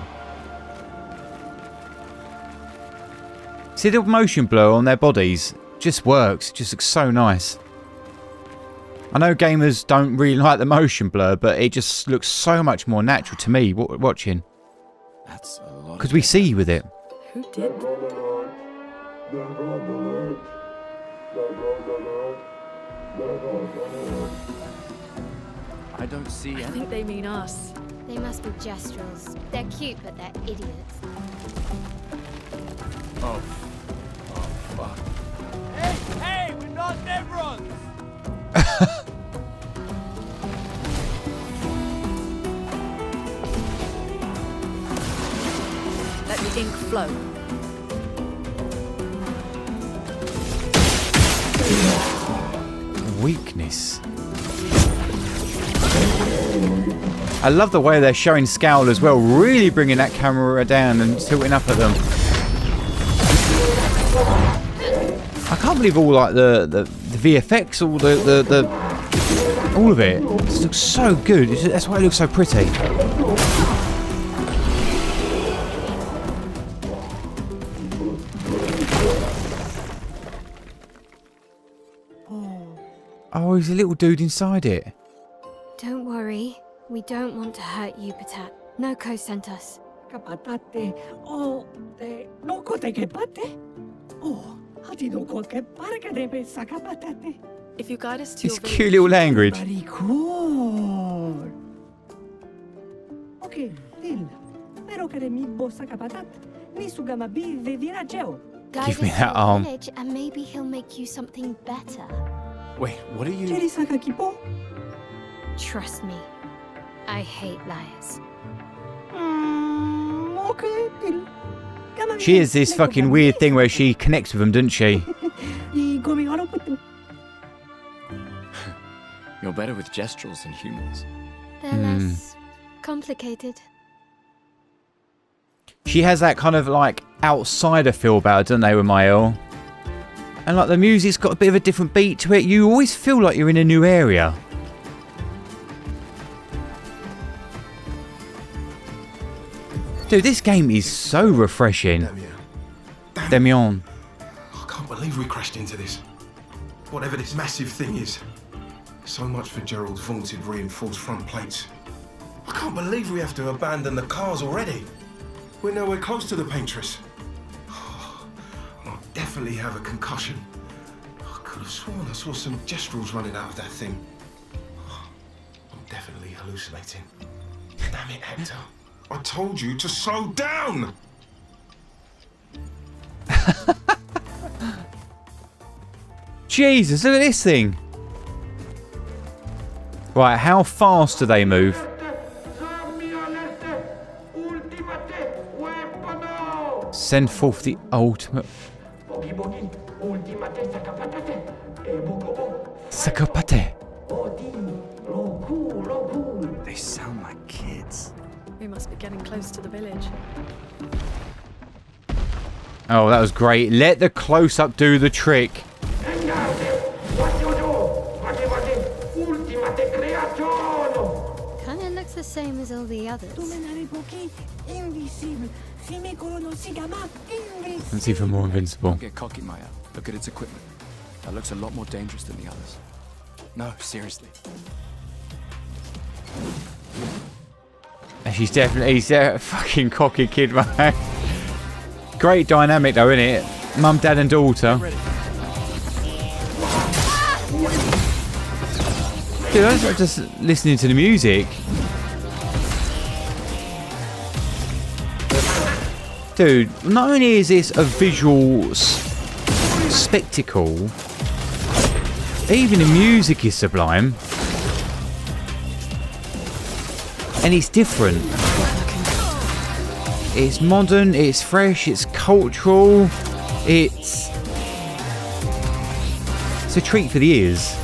See the motion blur on their bodies? Just works. Just looks so nice. I know gamers don't really like the motion blur, but it just looks so much more natural to me watching. That's a lot. Because we see with it. Who did? I don't see I think they mean us. They must be gestrels. They're cute, but they're idiots. Oh. Oh, fuck. Hey, we're not Nevrons! Let the ink flow. Weakness. I love the way they're showing scale as well, really bringing that camera down and tilting up at them. I can't believe all like the VFX, all the all of it. It looks so good. That's why it looks so pretty. Oh, he's a little dude inside it. Don't worry. We don't want to hurt you, Patat. Noko sent us. If you guide us to It's your cute little language. Give me that arm. And maybe he'll make you something better. Wait, what are you... Trust me. I hate liars. She has this fucking weird thing where she connects with them, doesn't she? You're better with gestrels than humans. They're less complicated. She has that kind of like outsider feel about her, doesn't they, with Mael? And like the music's got a bit of a different beat to it. You always feel like you're in a new area. Dude, this game is so refreshing. Demian. I can't believe we crashed into this. Whatever this massive thing is. So much for Gerald's vaunted reinforced front plates. I can't believe we have to abandon the cars already. We're nowhere close to the paintress. I'll definitely have a concussion. I could have sworn I saw some gestrels running out of that thing. I'm definitely hallucinating. Damn it, Hector. I told you to slow down! Jesus, look at this thing. Right, how fast do they move? Send forth the ultimate... Sakapate. They sound like kids. We must be getting close to the village. Oh, that was great. Let the close-up do the trick. Kinda looks the same as all the others. It's even more invincible. Don't get cocky, Maya. Look at its equipment. That looks a lot more dangerous than the others. No, seriously. He's a fucking cocky kid, man. Great dynamic though, isn't it? Mum, dad and daughter. Dude, I was just listening to the music. Dude, not only is this a visual spectacle, even the music is sublime. And it's different. It's modern, it's fresh, it's cultural, it's a treat for the ears.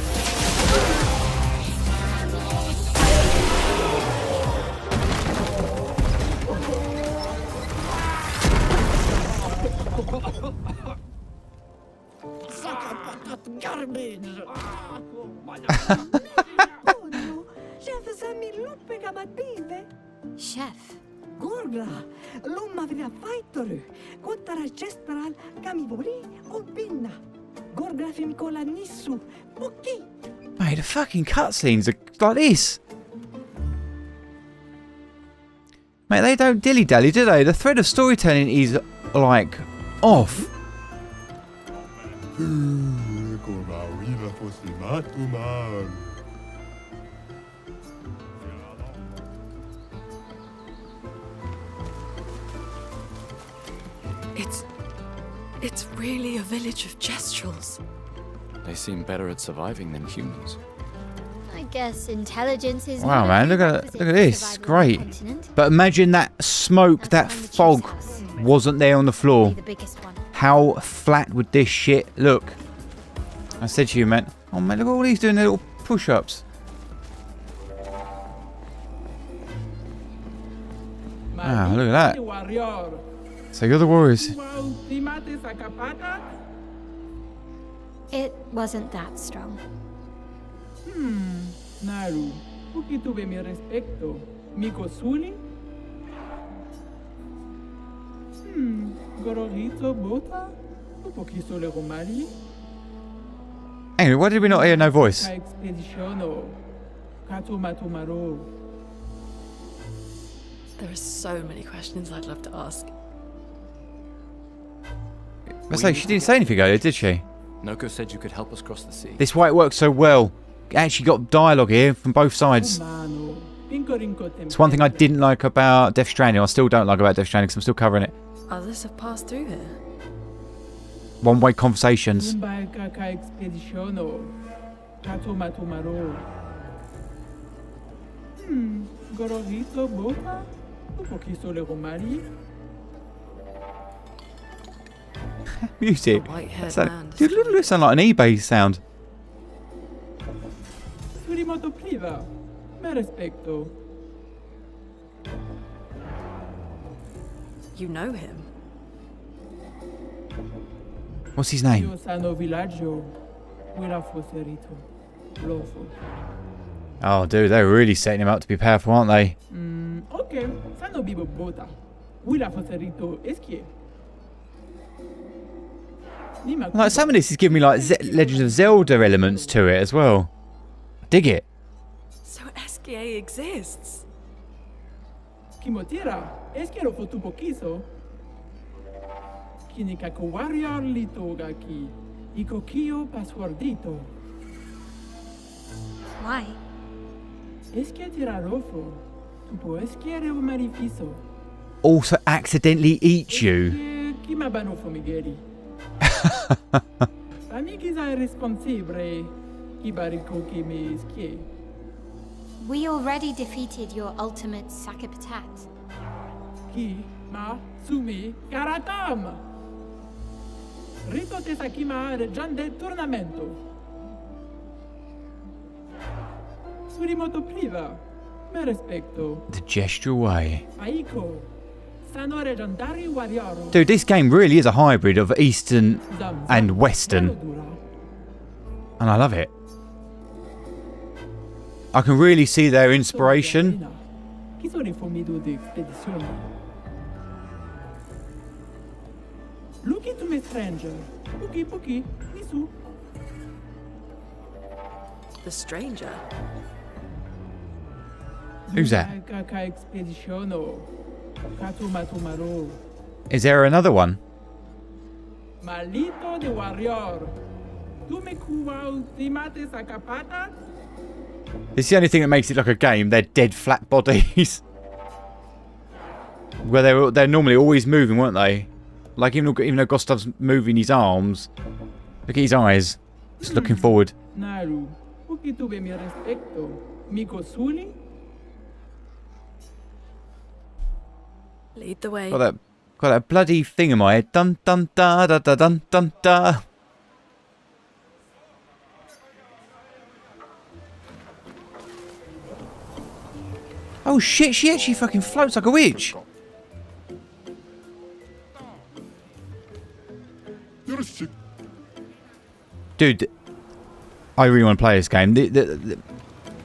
Chef. Gorgla, lumavria faitoru, kotara chestral, kamivori, opinna. Gorgla fimikola nisu, poki. Mate, the fucking cutscenes are like this. Mate, they don't dilly-dally, do they? The thread of storytelling is, like, off. It's really a village of gestrels. They seem better at surviving than humans. I guess intelligence is. Wow, man, look at this. Great. But imagine that smoke, that fog wasn't there on the floor. How flat would this shit look? I said to you, man. Oh, man, look at all these doing their little push-ups. Wow, look at that. So you're the warriors. It wasn't that strong. Naru, porque tuve mi respecto. Mi cosuli? Gororito bota? Un poquito le romari? Anyway, why did we not hear no voice? Expeditiono. Katumatumaro. There are so many questions I'd love to ask. I say, she didn't say anything earlier, did she? Noko said you could help us cross the sea. This is why it works so well. Actually got dialogue here from both sides. It's one thing I didn't like about Death Stranding. I still don't like about Death Stranding because I'm still covering it. Others have passed through here. One-way conversations. Music. That sound like an eBay sound. You know him? What's his name? Oh, dude, they're really setting him up to be powerful, aren't they? Like, some of this is giving me like Legend of Zelda elements to it as well. Dig it. So Sacré exists. Kimotira, eskero fotu pokiso. Kinikaku warrior litogaki. Ikokio passwordito. Why? Eske tirarofo. Tupo eskere marifiso. Also accidentally eat you. Kimabanofo migeri. Amigiza responsibile. Kibariko kimi eskie. We already defeated your ultimate Sacré. Ki ma sumi karatam. Rito te sakima reggiande tournamento. Surimoto priva. Me respecto. The gestural way. Aiko. Sano reggiandari warrioro. Dude, this game really is a hybrid of Eastern and Western. And I love it. I can really see their inspiration. Look into me, stranger. Puki puki, nisu. The stranger? Who's that? Is there another one? Malito de warrior. Tu me cuba ultimate sacapata? It's the only thing that makes it like a game. They're dead flat bodies. Where they're normally always moving, weren't they? Like even though Gustav's moving his arms, look at his eyes, just looking forward. Naru, puki tuve mi respecto. Mi cosuli? Lead the way. Got that bloody thing in my head. Dun dun da da da dun dun da. Oh shit, she actually fucking floats like a witch. Dude, I really want to play this game.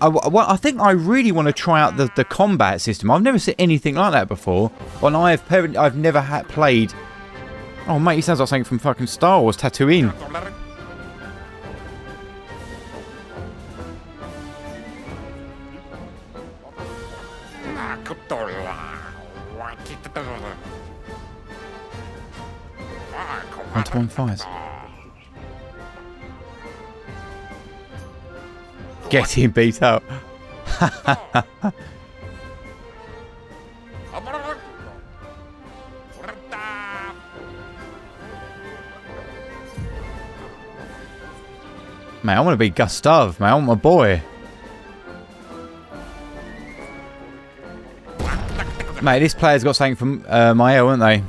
I think I really want to try out the combat system. I've never seen anything like that before. And I've never played... Oh, mate, he sounds like something from fucking Star Wars, Tatooine. One-to-one fires. Getting beat up. Man, I want to be Gustav, man. I want my boy. Mate, this player's got something from Mael, haven't they?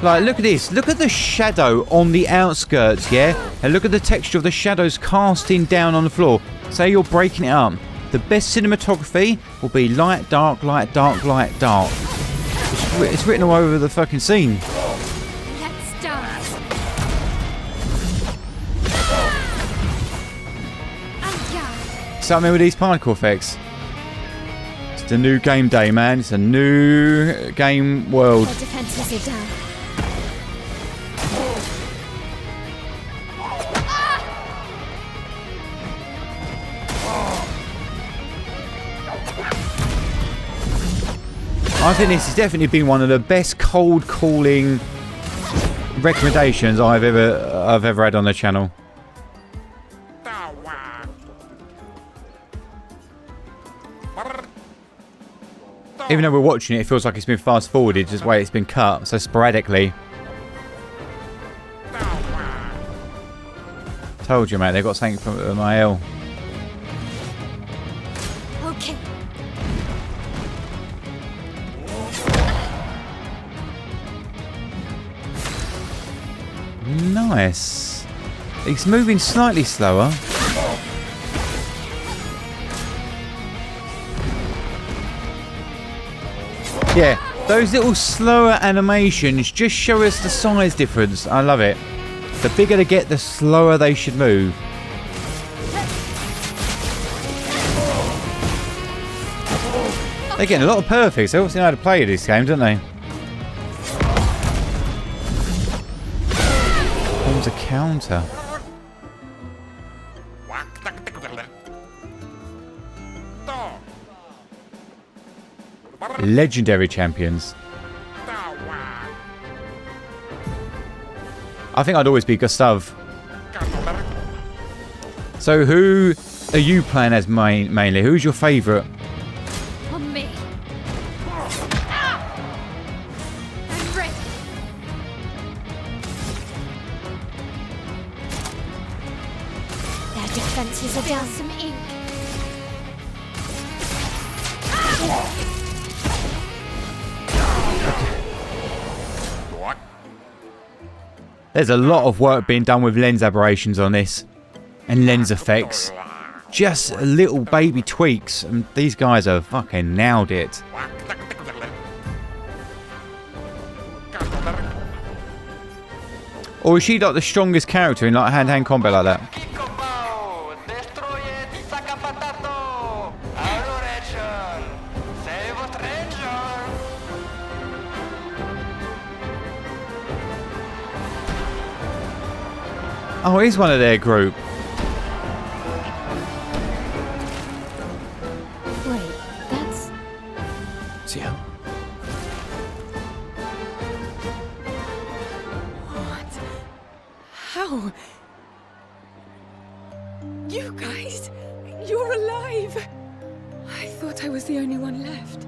Like, look at this. Look at the shadow on the outskirts, yeah? And look at the texture of the shadows casting down on the floor. Say you're breaking it up. The best cinematography will be light, dark, light, dark, light, dark. It's written all over the fucking scene. Let's dance. Something with these particle effects. It's the new game day, man. It's a new game world. Our defenses are down. I think this has definitely been one of the best cold calling recommendations I've ever had on the channel. Even though we're watching it, it feels like it's been fast forwarded, just the way it's been cut so sporadically. Told you, mate, they've got something from Mael. Okay. Nice. It's moving slightly slower. Yeah, those little slower animations just show us the size difference. I love it. The bigger they get, the slower they should move. They're getting a lot of perfects. They obviously know how to play this game, don't they? Forms a counter. Legendary champions. I think I'd always be Gustav. So who are you playing as mainly? Who's your favourite? On me. I'm ready. Their defenses are down. Some ink. There's a lot of work being done with lens aberrations on this and lens effects. Just little baby tweaks, and these guys have fucking nailed it. Or is she like the strongest character in like hand-to-hand combat like that? Oh, he's one of their group. Wait, that's... Sia? What? How? You guys? You're alive! I thought I was the only one left.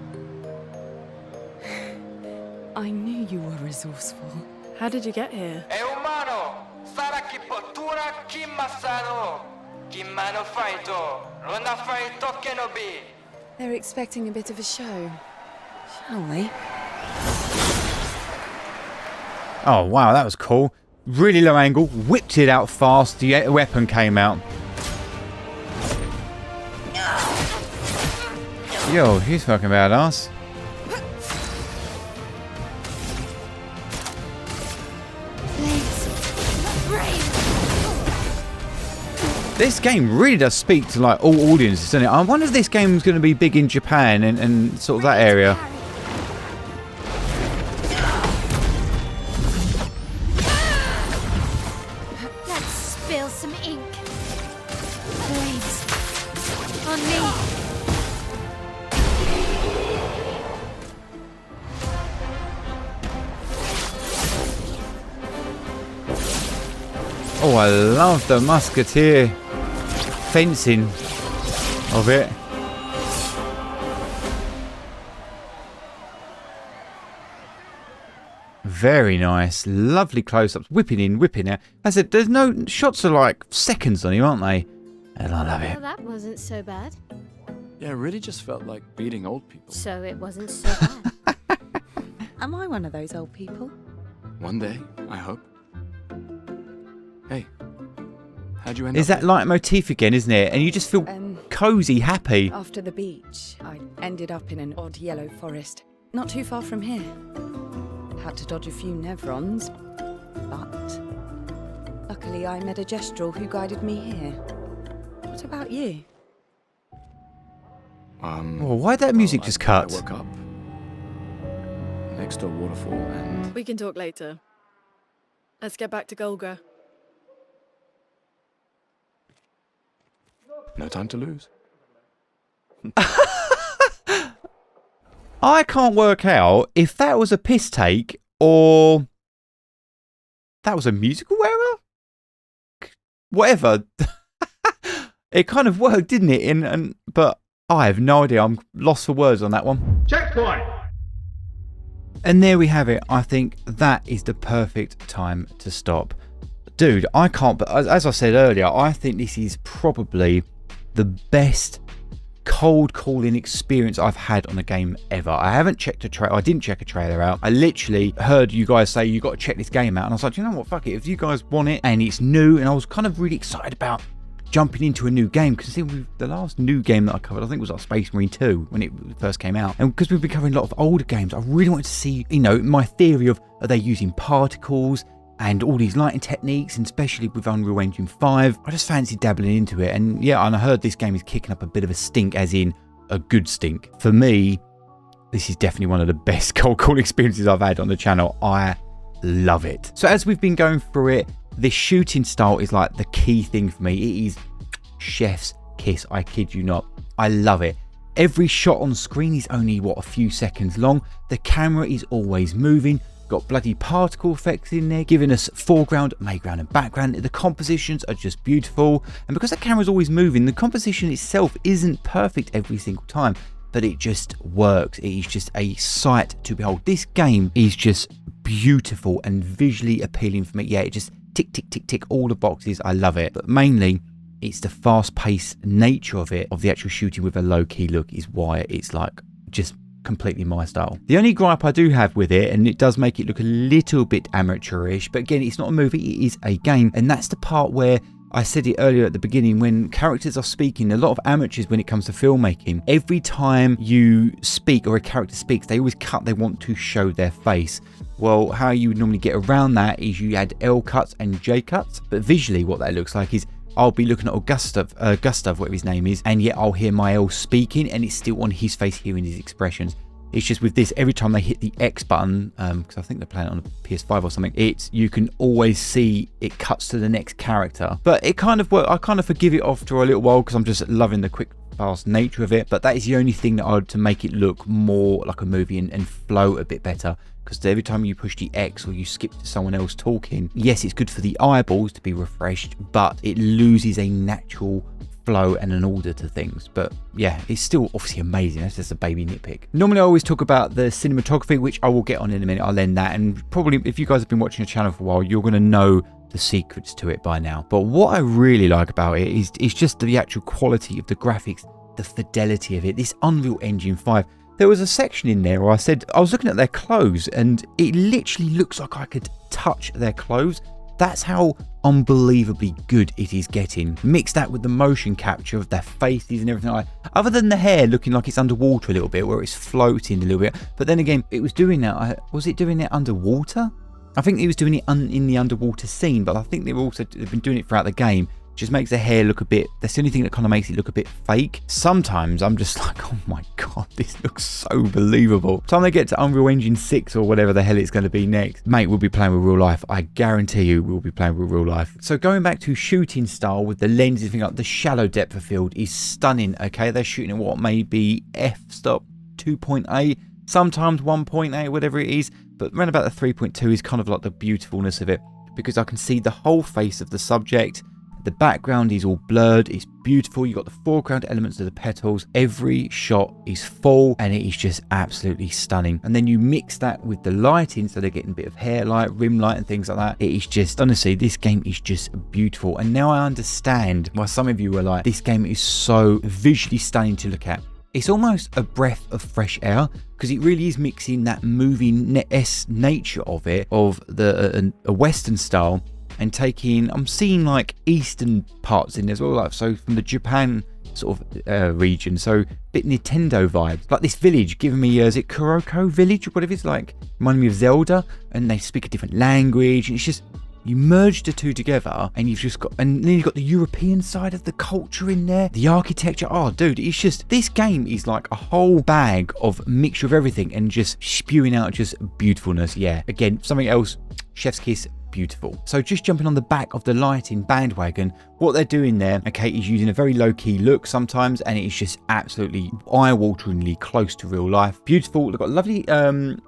I knew you were resourceful. How did you get here? They're expecting a bit of a show. Shall we? Oh, wow, that was cool. Really low angle, whipped it out fast, the weapon came out. Yo, he's fucking badass. This game really does speak to like all audiences, doesn't it? I wonder if this game's going to be big in Japan and sort of that area. Let's spill some ink. Please. On me. Oh, I love the musketeer fencing of it. Very nice. Lovely close-ups. Whipping in, whipping out. As I said, there's no shots are like seconds on him, aren't they? And I love it. Well, that wasn't so bad. Yeah, it really just felt like beating old people. So it wasn't so bad. Am I one of those old people? One day, I hope. Hey, how'd you end Is up that leitmotif again, isn't it? And you just feel cozy, happy. After the beach, I ended up in an odd yellow forest, not too far from here. Had to dodge a few Nevrons, but luckily I met a gestural who guided me here. What about you? Oh, why'd that music just cut? I woke up next to a waterfall and... We can talk later. Let's get back to Golga. No time to lose. I can't work out if that was a piss take or that was a musical error. Whatever. It kind of worked, didn't it? But I have no idea. I'm lost for words on that one. Checkpoint! And there we have it. I think that is the perfect time to stop. Dude, I can't, but as I said earlier, I think this is probably the best cold calling experience I've had on a game ever. I haven't checked a trailer. I didn't check a trailer out. I literally heard you guys say you got to check this game out, and I was like, you know what, fuck it. If you guys want it and it's new, and I was kind of really excited about jumping into a new game, because the last new game that I covered, I think, was like Space Marine 2 when it first came out, and because we've been covering a lot of older games, I really wanted to see, you know, my theory of, are they using particles and all these lighting techniques, and especially with Unreal Engine 5. I just fancied dabbling into it, and yeah, and I heard this game is kicking up a bit of a stink, as in a good stink. For me, this is definitely one of the best cold call experiences I've had on the channel. I love it. So as we've been going through it, this shooting style is like the key thing for me. It is chef's kiss, I kid you not. I love it. Every shot on screen is only, what, a few seconds long. The camera is always moving. Got bloody particle effects in there, giving us foreground, midground and background. The compositions are just beautiful. And because the camera's always moving, the composition itself isn't perfect every single time, but it just works. It is just a sight to behold. This game is just beautiful and visually appealing for me. Yeah, it just tick, tick, tick, tick all the boxes. I love it. But mainly, it's the fast-paced nature of it, of the actual shooting with a low-key look, is why it's like just completely my style. The only gripe I do have with it, and it does make it look a little bit amateurish, but again, it's not a movie, it is a game, and that's the part where I said it earlier at the beginning, when characters are speaking, a lot of amateurs when it comes to filmmaking, every time you speak or a character speaks, they always cut, they want to show their face. Well, how you would normally get around that is you add L cuts and J cuts, but visually what that looks like is I'll be looking at Gustav, whatever his name is, and yet I'll hear my L speaking, and it's still on his face, hearing his expressions. It's just with this, every time they hit the X button, because I think they're playing it on a PS5 or something, you can always see it cuts to the next character. But it kind of works. I kind of forgive it after a little while because I'm just loving the quick, fast nature of it. But that is the only thing that I would to make it look more like a movie and flow a bit better. Because every time you push the X or you skip to someone else talking, yes, it's good for the eyeballs to be refreshed, but it loses a natural flow and an order to things. But yeah, it's still obviously amazing. That's just a baby nitpick. Normally I always talk about the cinematography, which I will get on in a minute. I'll end that, and probably if you guys have been watching the channel for a while, you're going to know the secrets to it by now. But what I really like about it is just the actual quality of the graphics, the fidelity of it. This Unreal Engine 5, there was a section in there where I said I was looking at their clothes and it literally looks like I could touch their clothes. That's how unbelievably good it is getting. Mix that with the motion capture of their faces and everything like that. Other than the hair looking like it's underwater a little bit, where it's floating a little bit. But then again, it was doing that. Was it doing it underwater? I think it was doing it in the underwater scene, but I think they've been doing it throughout the game. Just makes the hair look a bit, that's the only thing that kind of makes it look a bit fake. Sometimes I'm just like, oh my god, this looks so believable. By the time they get to Unreal Engine 6 or whatever the hell it's going to be next, mate, we'll be playing with real life. I guarantee you we'll be playing with real life. So going back to shooting style with the lenses, thing like the shallow depth of field is stunning. Okay, they're shooting at what may be f-stop 2.8, sometimes 1.8, whatever it is, but around about the 3.2 is kind of like the beautifulness of it, because I can see the whole face of the subject. The background is all blurred, it's beautiful. You've got the foreground elements of the petals. Every shot is full and it is just absolutely stunning. And then you mix that with the lighting, so they're getting a bit of hair light, rim light and things like that. It is just, honestly, this game is just beautiful. And now I understand why some of you were like, this game is so visually stunning to look at. It's almost a breath of fresh air, because it really is mixing that movie nature of it, of the a Western style, and taking, I'm seeing like Eastern parts in there as well, like so from the Japan sort of region, so a bit Nintendo vibes. Like this village giving me, is it Kuroko Village or whatever it's like, reminding me of Zelda, and they speak a different language, and it's just, you merge the two together and you've just got, and then you've got the European side of the culture in there, the architecture. Oh dude, it's just, this game is like a whole bag of mixture of everything and just spewing out just beautifulness. Yeah, again, something else, chef's kiss, beautiful. So just jumping on the back of the lighting bandwagon, what they're doing there, okay, is using a very low-key look sometimes, and it's just absolutely eye-wateringly close to real life. Beautiful. They've got lovely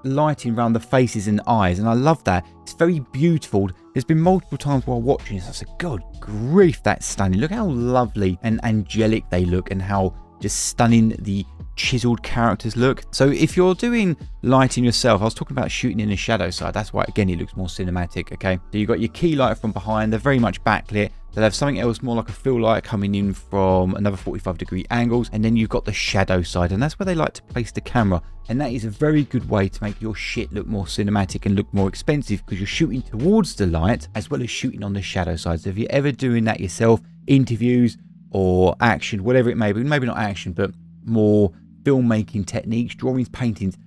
lighting around the faces and eyes, and I love that. It's very beautiful. There's been multiple times while watching this, I said, God grief, that's stunning. Look how lovely and angelic they look, and how just stunning the chiseled characters look. So if you're doing lighting yourself, I was talking about shooting in the shadow side, that's why again it looks more cinematic. Okay, so you've got your key light from behind, they're very much backlit. They'll have something else more like a fill light coming in from another 45-degree angles, and then you've got the shadow side, and that's where they like to place the camera. And that is a very good way to make your shit look more cinematic and look more expensive, because you're shooting towards the light as well as shooting on the shadow side. So if you're ever doing that yourself, interviews or action, whatever it may be, maybe not action but more filmmaking techniques, drawings, paintings,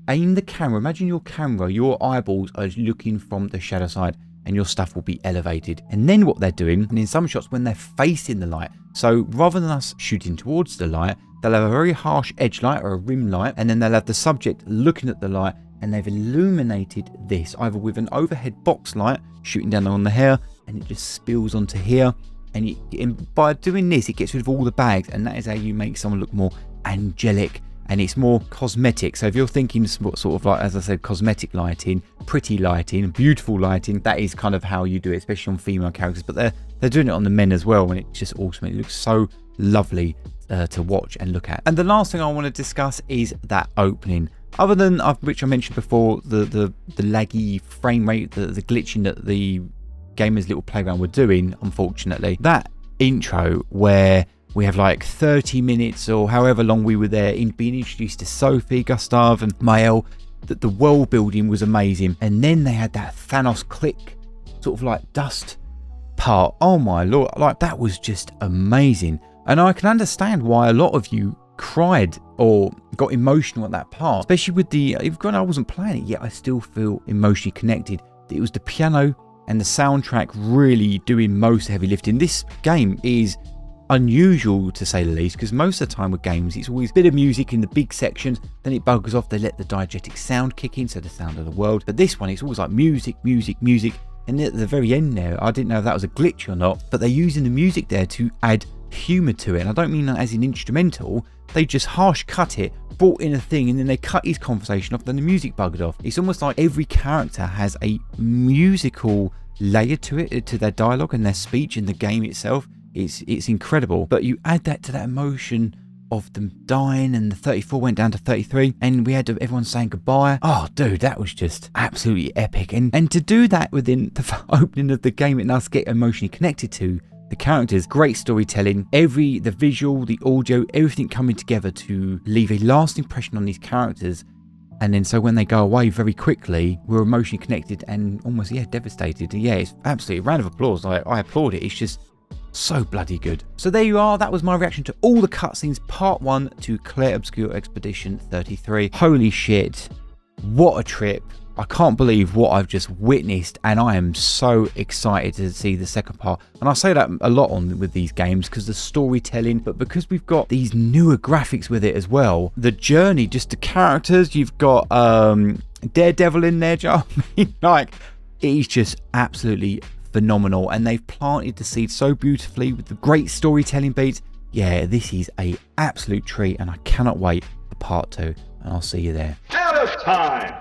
aim the camera, imagine your camera, your eyeballs are looking from the shadow side, and your stuff will be elevated. And then what they're doing, and in some shots when they're facing the light, so rather than us shooting towards the light, they'll have a very harsh edge light or a rim light, and then they'll have the subject looking at the light, and they've illuminated this either with an overhead box light shooting down on the hair, and it just spills onto here. And by doing this, it gets rid of all the bags, and that is how you make someone look more angelic, and it's more cosmetic. So if you're thinking sort of like, as I said, cosmetic lighting, pretty lighting, beautiful lighting, that is kind of how you do it, especially on female characters. But they're doing it on the men as well, and it's just awesome. It looks so lovely to watch and look at. And the last thing I want to discuss is that opening. Other than which I mentioned before, the laggy frame rate, the glitching that the Gamers Little Playground were doing, unfortunately, that intro where we have like 30 minutes or however long we were there in being introduced to Sophie, Gustav and Mael, that the world building was amazing. And then they had that Thanos click sort of like dust part. Oh my lord, like that was just amazing. And I can understand why a lot of you cried or got emotional at that part, especially with the, even when I wasn't playing it yet, I still feel emotionally connected. It was the piano and the soundtrack really doing most heavy lifting. This game is unusual to say the least, because most of the time with games it's always a bit of music in the big sections, then it buggers off, they let the diegetic sound kick in, so the sound of the world. But this one, it's always like music, and at the very end there, I didn't know if that was a glitch or not, but they're using the music there to add humour to it. And I don't mean that as an instrumental, they just harsh cut it, brought in a thing, and then they cut his conversation off, then the music buggered off. It's almost like every character has a musical layer to it, to their dialogue and their speech in the game itself. It's incredible. But you add that to that emotion of them dying, and the 34 went down to 33, and we had everyone saying goodbye. Oh dude, that was just absolutely epic. And to do that within the opening of the game and us get emotionally connected to the characters, great storytelling, the visual, the audio, everything coming together to leave a lasting impression on these characters. And then so when they go away very quickly, we're emotionally connected and almost, yeah, devastated. Yeah, it's absolutely a round of applause. I applaud it. It's just so bloody good. So there you are. That was my reaction to all the cutscenes, part 1 to Clair Obscur Expedition 33. Holy shit. What a trip. I can't believe what I've just witnessed, and I am so excited to see the second part. And I say that a lot with these games because the storytelling, but because we've got these newer graphics with it as well. The journey, just the characters, you've got Daredevil in there, do you know what I mean? Like, it is just absolutely phenomenal, and they've planted the seed so beautifully with the great storytelling beats. Yeah, this is a absolute treat, and I cannot wait for part 2, and I'll see you there. Now it's time!